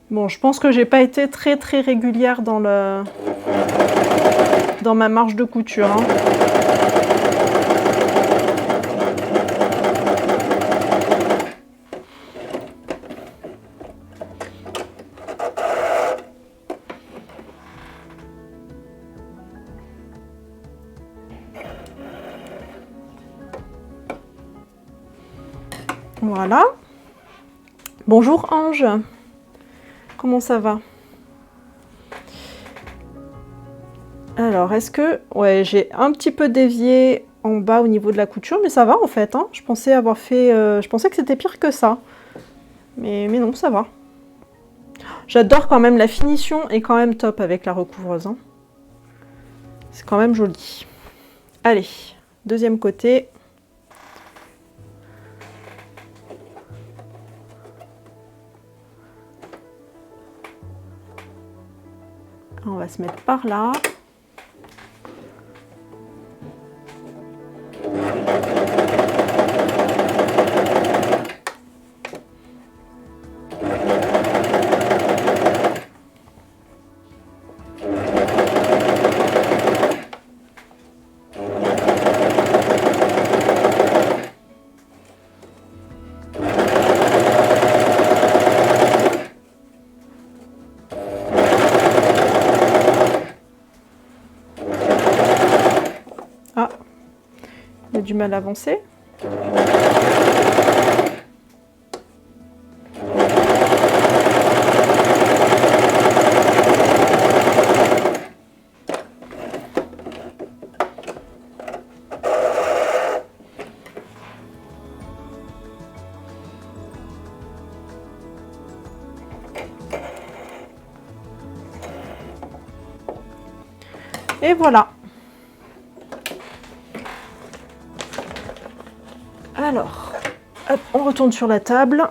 Bon, je pense que j'ai pas été très régulière dans ma marge de couture, hein. Voilà. Bonjour Ange. Comment ça va? Alors, est-ce que... Ouais, j'ai un petit peu dévié en bas au niveau de la couture, mais ça va en fait, hein. Je pensais avoir fait... je pensais que c'était pire que ça. Mais non, ça va. J'adore quand même, la finition est quand même top avec la recouvreuse. Hein. C'est quand même joli. Allez, deuxième côté. On va se mettre par là. Du mal à avancer. Et voilà. Alors, hop, on retourne sur la table.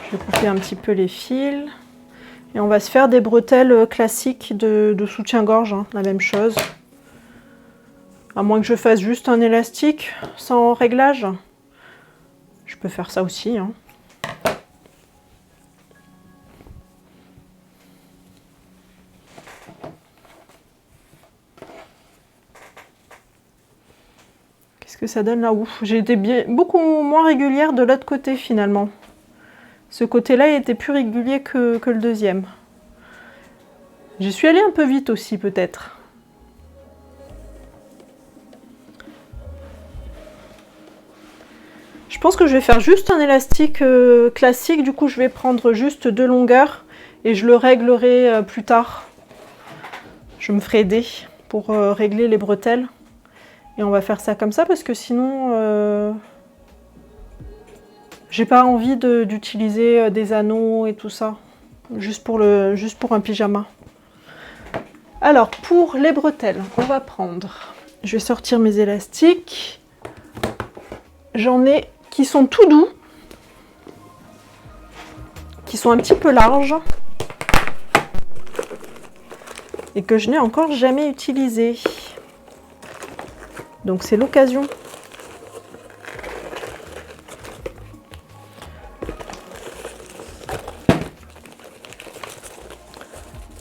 Je vais couper un petit peu les fils. Et on va se faire des bretelles classiques de soutien-gorge, hein, la même chose. À moins que je fasse juste un élastique sans réglage. Je peux faire ça aussi, hein. Que ça donne là. Ouf, j'ai été beaucoup moins régulière de l'autre côté finalement. Ce côté-là était plus régulier que le deuxième. J'y suis allée un peu vite aussi peut-être. Je pense que je vais faire juste un élastique classique. Du coup, je vais prendre juste 2 longueurs et je le réglerai plus tard. Je me ferai aider pour régler les bretelles. Et on va faire ça comme ça parce que sinon, j'ai pas envie d'utiliser des anneaux et tout ça, juste pour un pyjama. Alors pour les bretelles, on va prendre, je vais sortir mes élastiques. J'en ai qui sont tout doux, qui sont un petit peu larges et que je n'ai encore jamais utilisé. Donc c'est l'occasion.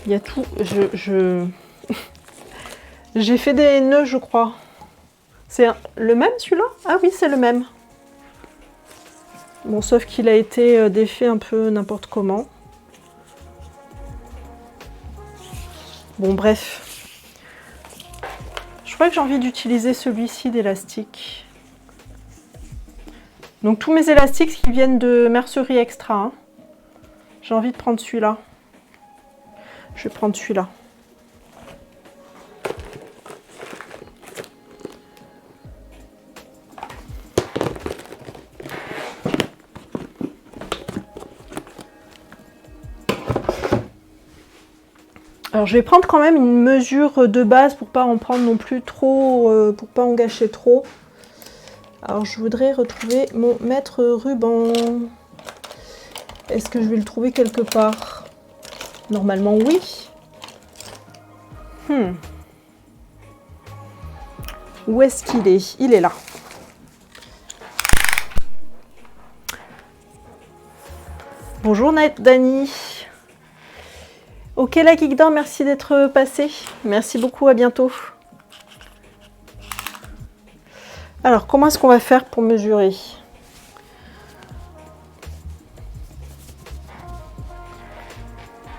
Il y a tout. J'ai fait des nœuds, je crois. C'est le même celui-là? Ah oui, c'est le même. Bon, sauf qu'il a été défait un peu n'importe comment. Bon, bref. Je crois que j'ai envie d'utiliser celui-ci d'élastique. Donc tous mes élastiques qui viennent de Mercerie Extra. Hein. J'ai envie de prendre celui-là. Je vais prendre celui-là. Alors je vais prendre quand même une mesure de base pour pas en prendre non plus trop, pour pas en gâcher trop. Alors je voudrais retrouver mon mètre ruban. Est-ce que je vais le trouver quelque part? Normalement oui. Où est-ce qu'il est? Il est là. Bonjour Dani. Ok la Geekdom, merci d'être passé. Merci beaucoup, à bientôt. Alors, comment est-ce qu'on va faire pour mesurer?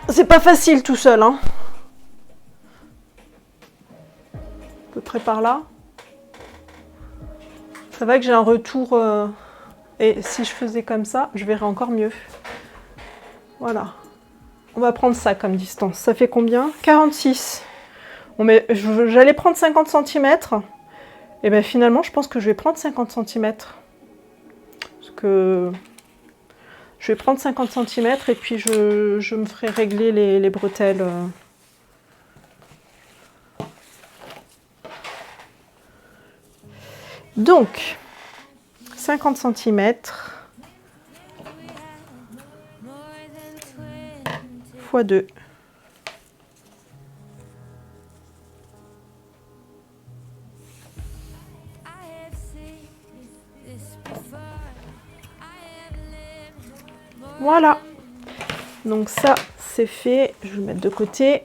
C'est pas facile tout seul, hein. À peu près par là. Ça va que j'ai un retour... Et si je faisais comme ça, je verrais encore mieux. Voilà. On va prendre ça comme distance. Ça fait combien? 46. Bon, mais j'allais prendre 50 cm. Et bien finalement, je pense que je vais prendre 50 cm. Parce que je vais prendre 50 cm et puis je me ferai régler les bretelles. Donc, 50 cm x 2. Voilà. Donc ça, c'est fait. Je vais le mettre de côté.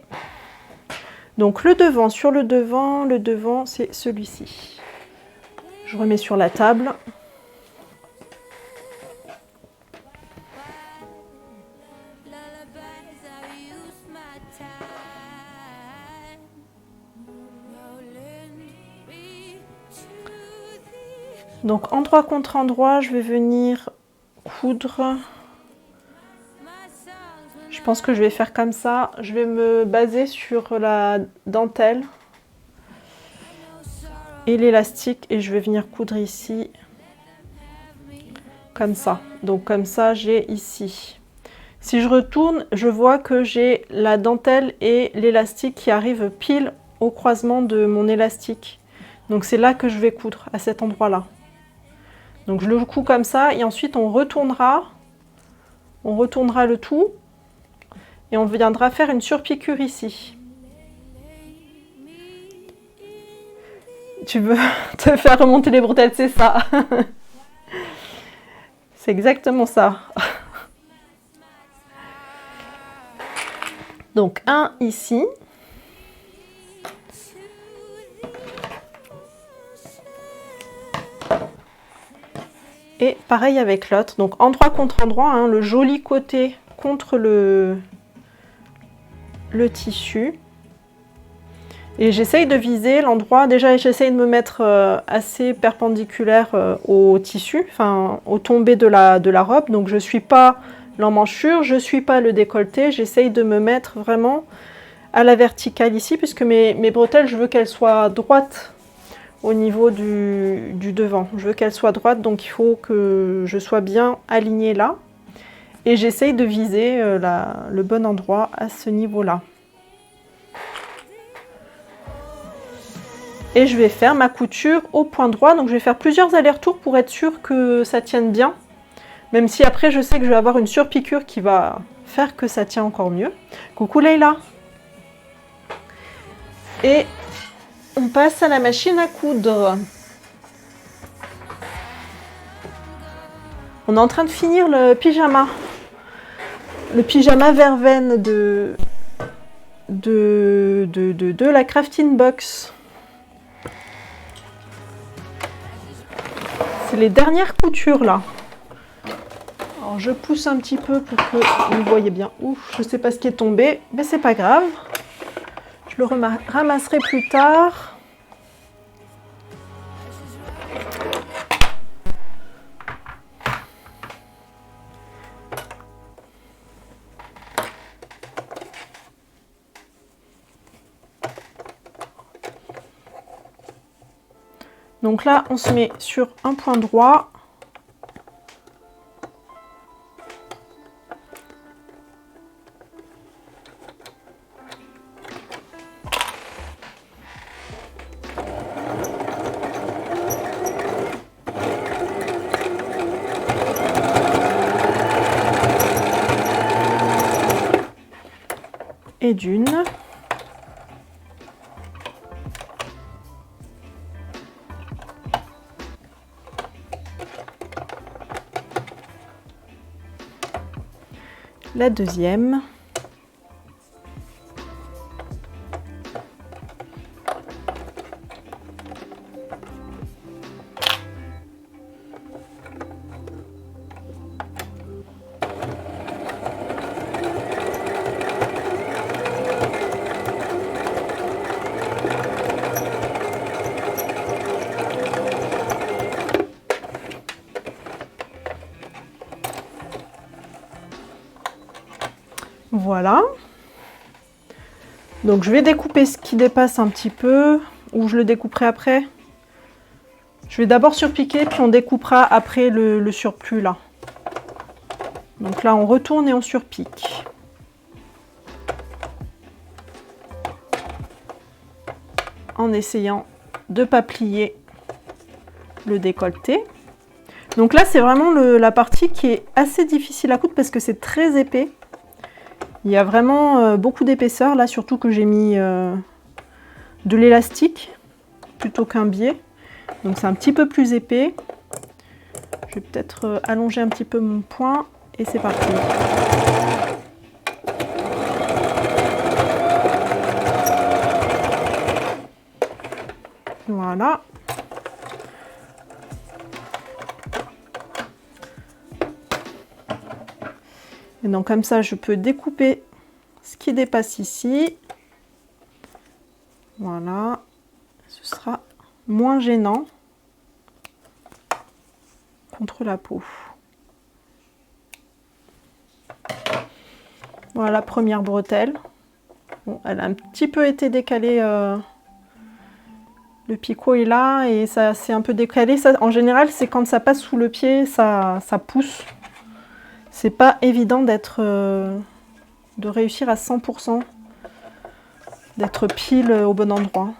Donc le devant, sur le devant, c'est celui-ci. Je remets sur la table. Donc endroit contre endroit, je vais venir coudre. Je pense que je vais faire comme ça. Je vais me baser sur la dentelle et l'élastique et je vais venir coudre ici. Comme ça. Donc comme ça, j'ai ici. Si je retourne, je vois que j'ai la dentelle et l'élastique qui arrivent pile au croisement de mon élastique. Donc c'est là que je vais coudre, à cet endroit-là. Donc je le couds comme ça et ensuite on retournera le tout et on viendra faire une surpiqûre ici. Tu veux te faire remonter les bretelles, c'est ça. C'est exactement ça. Donc un ici. Et pareil avec l'autre. Donc endroit contre endroit, hein, le joli côté contre le tissu. Et j'essaye de viser l'endroit, déjà j'essaye de me mettre assez perpendiculaire au tissu, enfin au tombé de la robe. Donc je ne suis pas l'emmanchure, je ne suis pas le décolleté, j'essaye de me mettre vraiment à la verticale ici, puisque mes bretelles, je veux qu'elles soient droites au niveau du devant. Je veux qu'elles soient droites, donc il faut que je sois bien alignée là. Et j'essaye de viser le bon endroit à ce niveau-là. Et je vais faire ma couture au point droit. Donc je vais faire plusieurs allers-retours pour être sûre que ça tienne bien. Même si après je sais que je vais avoir une surpiqûre qui va faire que ça tient encore mieux. Coucou Leïla. Et on passe à la machine à coudre. On est en train de finir le pyjama. Le pyjama verveine de la Crafting Box. C'est les dernières coutures là. Alors je pousse un petit peu pour que vous voyez bien. Ouf, je ne sais pas ce qui est tombé, mais c'est pas grave. Je le ramasserai plus tard. Donc là, on se met sur un point droit. Et d'une. La deuxième. Voilà. Donc je vais découper ce qui dépasse un petit peu, ou je le découperai après. Je vais d'abord surpiquer, puis on découpera après le surplus là. Donc là, on retourne et on surpique. En essayant de ne pas plier le décolleté. Donc là, c'est vraiment la partie qui est assez difficile à coudre parce que c'est très épais. Il y a vraiment beaucoup d'épaisseur là, surtout que j'ai mis de l'élastique plutôt qu'un biais. Donc c'est un petit peu plus épais. Je vais peut-être allonger un petit peu mon point et c'est parti. Voilà. Et donc comme ça, je peux découper ce qui dépasse ici. Voilà. Ce sera moins gênant contre la peau. Voilà la première bretelle. Bon, elle a un petit peu été décalée. Le picot est là et ça s'est un peu décalé. Ça, en général, c'est quand ça passe sous le pied, ça pousse. C'est pas évident de réussir à 100%, d'être pile au bon endroit.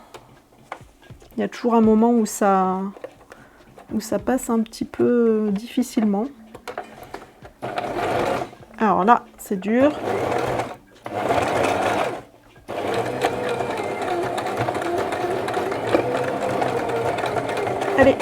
Il y a toujours un moment où ça passe un petit peu difficilement. Alors là, c'est dur. Allez.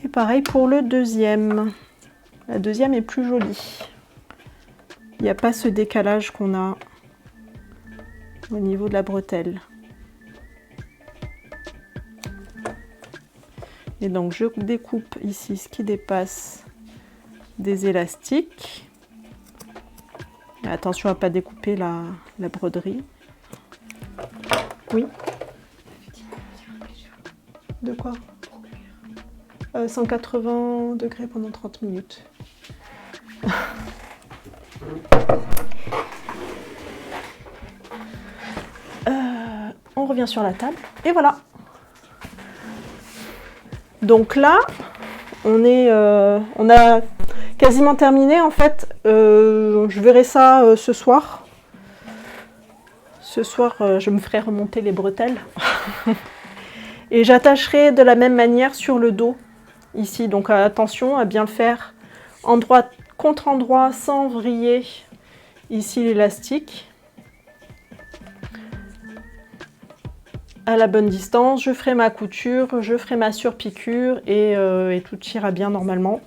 Et pareil pour le deuxième. La deuxième est plus jolie. Il n'y a pas ce décalage qu'on a au niveau de la bretelle. Et donc je découpe ici ce qui dépasse des élastiques. Et attention à ne pas découper la broderie. Oui. De quoi? 180 degrés pendant 30 minutes. On revient sur la table et voilà. Donc là, on a quasiment terminé en fait. Je verrai ça ce soir. Ce soir, je me ferai remonter les bretelles. Et j'attacherai de la même manière sur le dos, ici. Donc attention à bien le faire endroit contre endroit sans vriller ici l'élastique. À la bonne distance, je ferai ma couture, je ferai ma surpiqûre et tout ira bien normalement.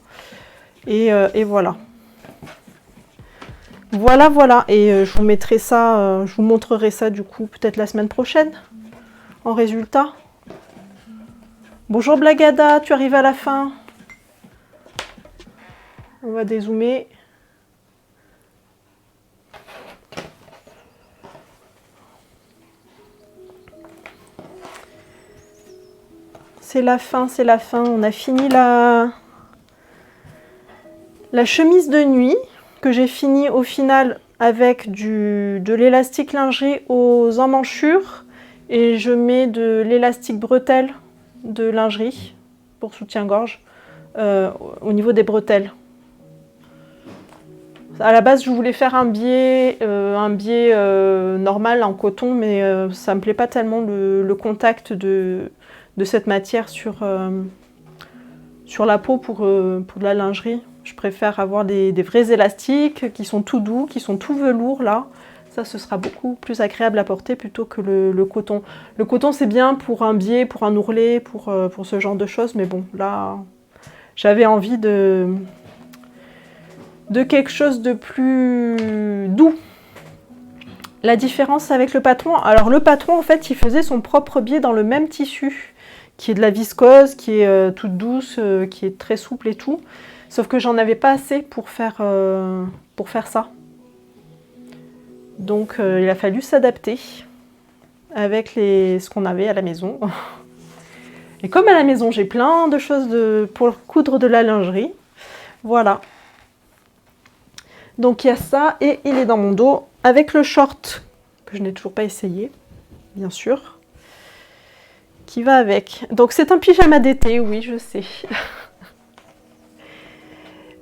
Et voilà. Voilà. Et je vous mettrai ça, je vous montrerai ça du coup peut-être la semaine prochaine en résultat. Bonjour Blagada, tu arrives à la fin. On va dézoomer. C'est la fin. On a fini la chemise de nuit que j'ai fini au final avec de l'élastique lingerie aux emmanchures et je mets de l'élastique bretelle de lingerie pour soutien-gorge au niveau des bretelles. À la base, je voulais faire un biais normal en coton, mais ça me plaît pas tellement le contact de cette matière sur la peau pour de la lingerie. Je préfère avoir des vrais élastiques qui sont tout doux, qui sont tout velours là. Ça, ce sera beaucoup plus agréable à porter plutôt que le coton. Le coton, c'est bien pour un biais, pour un ourlet, pour ce genre de choses. Mais bon, là, j'avais envie de quelque chose de plus doux. La différence avec le patron, alors le patron, en fait, il faisait son propre biais dans le même tissu, qui est de la viscose, qui est toute douce, qui est très souple et tout. Sauf que j'en avais pas assez pour faire ça. Donc il a fallu s'adapter avec ce qu'on avait à la maison. Et comme à la maison j'ai plein de choses pour coudre de la lingerie, voilà. Donc il y a ça et il est dans mon dos avec le short que je n'ai toujours pas essayé, bien sûr, qui va avec. Donc c'est un pyjama d'été, oui, je sais.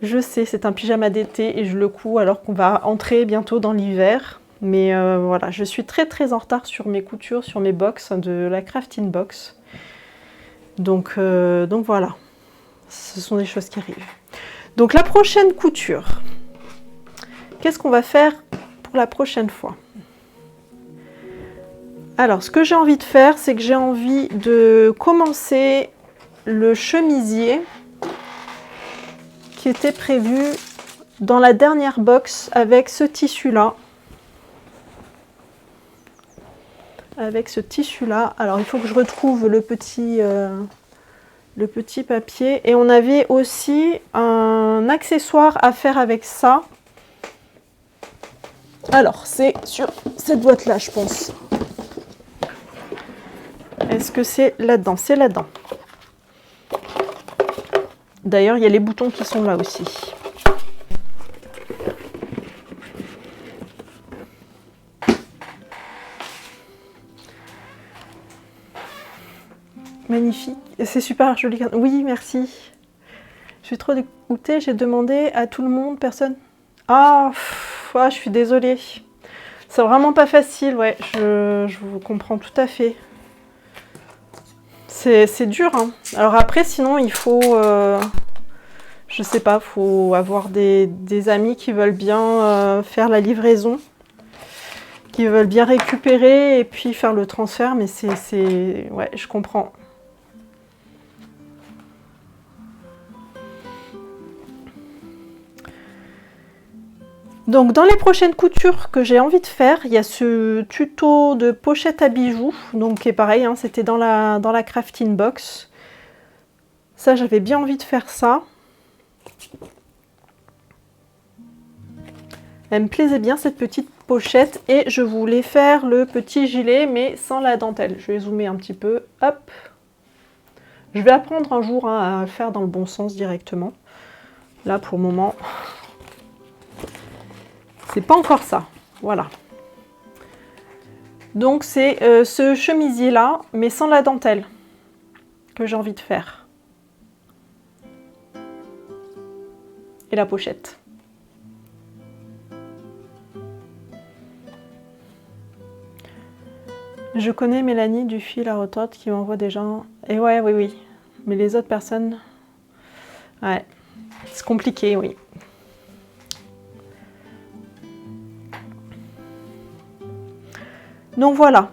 Je sais, c'est un pyjama d'été et je le couds alors qu'on va entrer bientôt dans l'hiver. Mais voilà, je suis très en retard sur mes coutures, sur mes box de la Crafting Box. Donc voilà, ce sont des choses qui arrivent. Donc la prochaine couture, qu'est-ce qu'on va faire pour la prochaine fois? Alors, ce que j'ai envie de faire, c'est que j'ai envie de commencer le chemisier qui était prévu dans la dernière box avec ce tissu-là. Avec ce tissu-là. Alors, il faut que je retrouve le petit papier. Et on avait aussi un accessoire à faire avec ça. Alors, c'est sur cette boîte-là, je pense. Est-ce que c'est là-dedans? C'est là-dedans. D'ailleurs, il y a les boutons qui sont là aussi. Magnifique. C'est super joli. Oui, merci. Je suis trop dégoûtée. J'ai demandé à tout le monde, personne. Ah, je suis désolée. C'est vraiment pas facile, ouais. Je vous comprends tout à fait. C'est dur, hein. Alors après, sinon, il faut... je sais pas, faut avoir des amis qui veulent bien faire la livraison, qui veulent bien récupérer et puis faire le transfert, mais c'est... Ouais, je comprends. Donc dans les prochaines coutures que j'ai envie de faire, il y a ce tuto de pochette à bijoux, donc qui est pareil, hein, c'était dans la Crafting Box. Ça, j'avais bien envie de faire ça. Elle me plaisait bien cette petite pochette et je voulais faire le petit gilet mais sans la dentelle. Je vais zoomer un petit peu, hop. Je vais apprendre un jour hein, à le faire dans le bon sens directement. Là pour le moment, c'est pas encore ça, voilà. Donc c'est ce chemisier là mais sans la dentelle que j'ai envie de faire. Et la pochette. Je connais Mélanie du fil à retordre qui m'envoie des gens. Et ouais, oui. Mais les autres personnes... Ouais, c'est compliqué, oui. Donc voilà.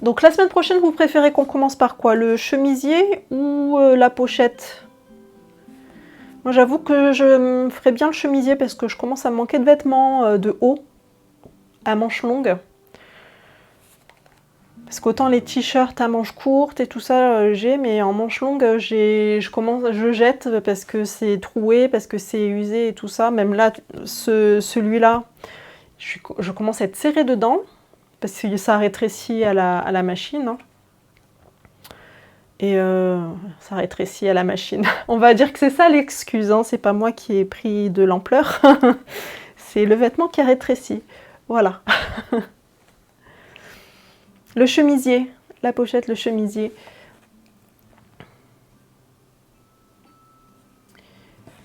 Donc la semaine prochaine, vous préférez qu'on commence par quoi? Le chemisier ou la pochette? Moi, j'avoue que je me ferais bien le chemisier parce que je commence à manquer de vêtements de haut à manches longues. Parce qu'autant les t-shirts à manches courtes et tout ça, j'ai, mais en manches longues, je jette parce que c'est troué, parce que c'est usé et tout ça. Même là, celui-là, je commence à être serrée dedans parce que ça rétrécit à la machine. Hein. Et ça rétrécit à la machine. On va dire que c'est ça l'excuse, hein. C'est pas moi qui ai pris de l'ampleur. C'est le vêtement qui a rétréci. Voilà. Le chemisier, la pochette, le chemisier.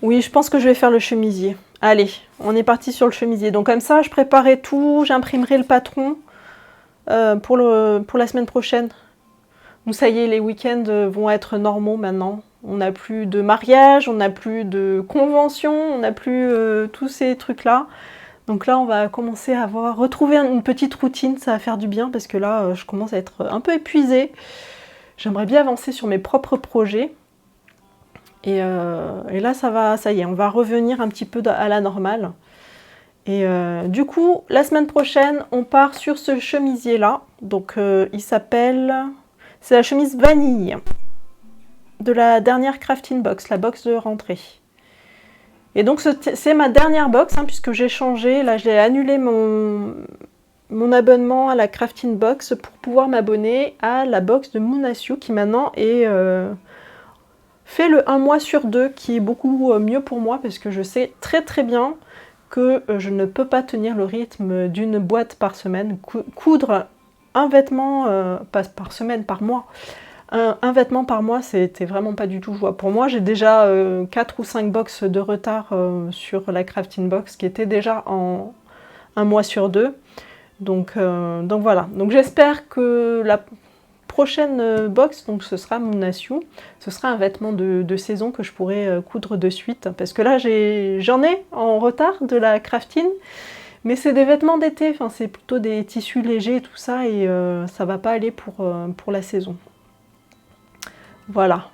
Oui, je pense que je vais faire le chemisier. Allez, on est parti sur le chemisier. Donc comme ça, je préparais tout, j'imprimerai le patron pour la semaine prochaine. Donc ça y est, les week-ends vont être normaux maintenant. On n'a plus de mariage, on n'a plus de convention, on n'a plus tous ces trucs-là. Donc là, on va commencer à retrouver une petite routine, ça va faire du bien parce que là, je commence à être un peu épuisée. J'aimerais bien avancer sur mes propres projets. Et là, ça y est, on va revenir un petit peu à la normale. Et du coup, la semaine prochaine, on part sur ce chemisier-là. Donc, il s'appelle... C'est la chemise vanille de la dernière Crafting Box, la box de rentrée. Et donc c'est ma dernière box, hein, puisque j'ai changé, là j'ai annulé mon abonnement à la Crafting Box pour pouvoir m'abonner à la box de Moonasiu qui maintenant fait le 1 mois sur 2, qui est beaucoup mieux pour moi parce que je sais très bien que je ne peux pas tenir le rythme d'une boîte par semaine. Coudre un vêtement, pas par semaine, par mois. Un vêtement par mois, c'était vraiment pas du tout jouable. Pour moi, j'ai déjà 4 ou 5 box de retard sur la crafting box qui était déjà en un mois sur 2. Donc voilà. Donc j'espère que la prochaine box, donc ce sera mon Asio, ce sera un vêtement de saison que je pourrai coudre de suite. Parce que là, j'en ai en retard de la crafting. Mais c'est des vêtements d'été, enfin, c'est plutôt des tissus légers et tout ça, et ça va pas aller pour la saison. Voilà.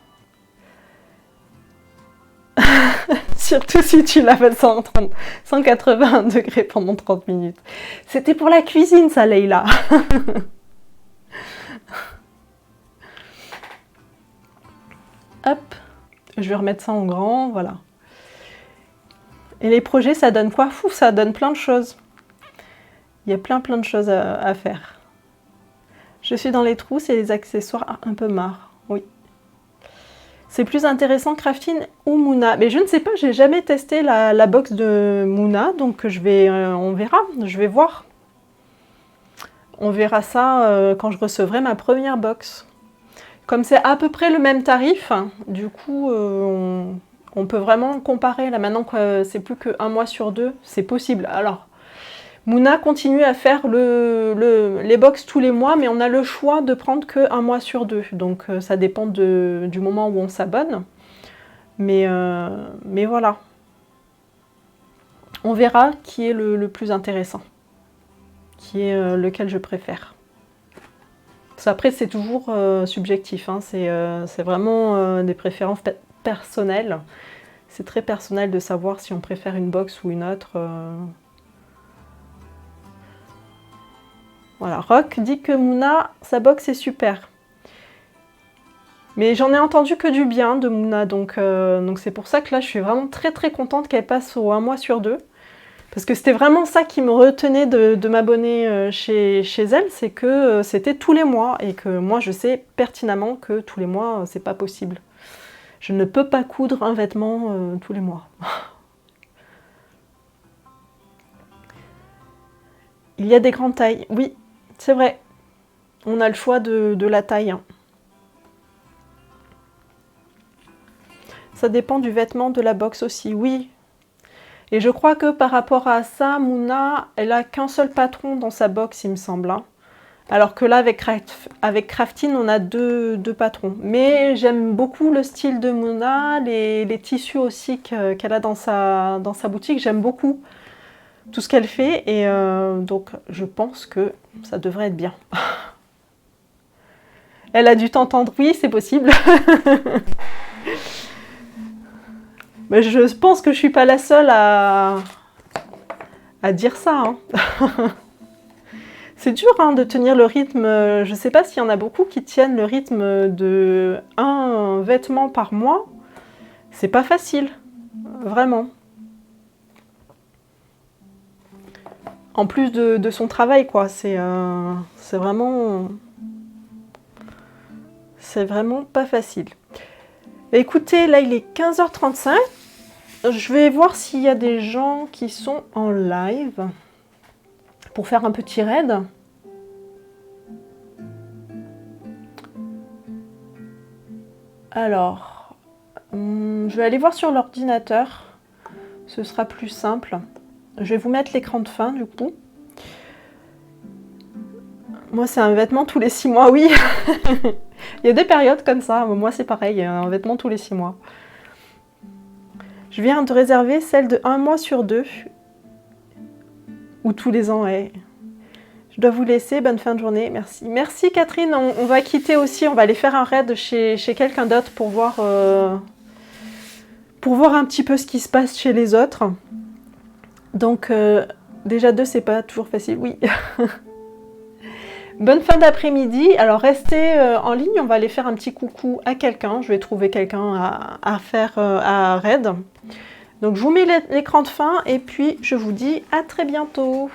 Surtout si tu laves à 180 degrés pendant 30 minutes. C'était pour la cuisine, ça, Leïla. Hop, je vais remettre ça en grand, voilà. Et les projets, ça donne quoi? Fou, ça donne plein de choses. Il y a plein de choses à faire. Je suis dans les trousses et les accessoires un peu marre. Oui. C'est plus intéressant Crafting ou Mouna. Mais je ne sais pas, j'ai jamais testé la box de Mouna, donc on verra, je vais voir. On verra ça quand je recevrai ma première box. Comme c'est à peu près le même tarif, du coup, on peut vraiment comparer. Là maintenant que c'est plus qu'un mois sur 2, c'est possible. Alors, Mouna continue à faire les box tous les mois, mais on a le choix de prendre qu'un mois sur 2. Donc ça dépend du moment où on s'abonne. Mais voilà. On verra qui est le plus intéressant. Qui est lequel je préfère. Après, c'est toujours subjectif. Hein. C'est vraiment des préférences personnelles. C'est très personnel de savoir si on préfère une box ou une autre. Voilà, Rock dit que Mouna, sa box est super. Mais j'en ai entendu que du bien de Mouna, donc c'est pour ça que là je suis vraiment très contente qu'elle passe au 1 mois sur 2. Parce que c'était vraiment ça qui me retenait de m'abonner chez elle, c'est que c'était tous les mois et que moi je sais pertinemment que tous les mois c'est pas possible. Je ne peux pas coudre un vêtement tous les mois. Il y a des grandes tailles, oui. C'est vrai, on a le choix de la taille. Ça dépend du vêtement de la box aussi, oui. Et je crois que par rapport à ça, Mouna, elle a qu'un seul patron dans sa box, il me semble. Hein. Alors que là, avec Crafting, on a deux patrons. Mais j'aime beaucoup le style de Mouna, les tissus aussi qu'elle a dans sa boutique, j'aime beaucoup tout ce qu'elle fait. Et donc, je pense que ça devrait être bien. Elle a dû t'entendre, oui, c'est possible. Mais je pense que je suis pas la seule à dire ça. Hein. C'est dur hein, de tenir le rythme. Je ne sais pas s'il y en a beaucoup qui tiennent le rythme de un vêtement par mois. C'est pas facile, vraiment. En plus de son travail, quoi. C'est vraiment pas facile. Écoutez, là il est 15h35. Je vais voir s'il y a des gens qui sont en live pour faire un petit raid. Alors, je vais aller voir sur l'ordinateur. Ce sera plus simple. Je vais vous mettre l'écran de fin du coup. Moi, c'est un vêtement tous les 6 mois, oui. Il y a des périodes comme ça. Moi, c'est pareil, un vêtement tous les 6 mois. Je viens de réserver celle de 1 mois sur 2. Ou tous les ans, ouais. Je dois vous laisser. Bonne fin de journée. Merci. Merci, Catherine. On va quitter aussi. On va aller faire un raid chez quelqu'un d'autre pour voir un petit peu ce qui se passe chez les autres. Donc, déjà 2, c'est pas toujours facile. Oui. Bonne fin d'après-midi. Alors restez en ligne, on va aller faire un petit coucou à quelqu'un. Je vais trouver quelqu'un à faire à raid. Donc je vous mets l'écran de fin et puis je vous dis à très bientôt.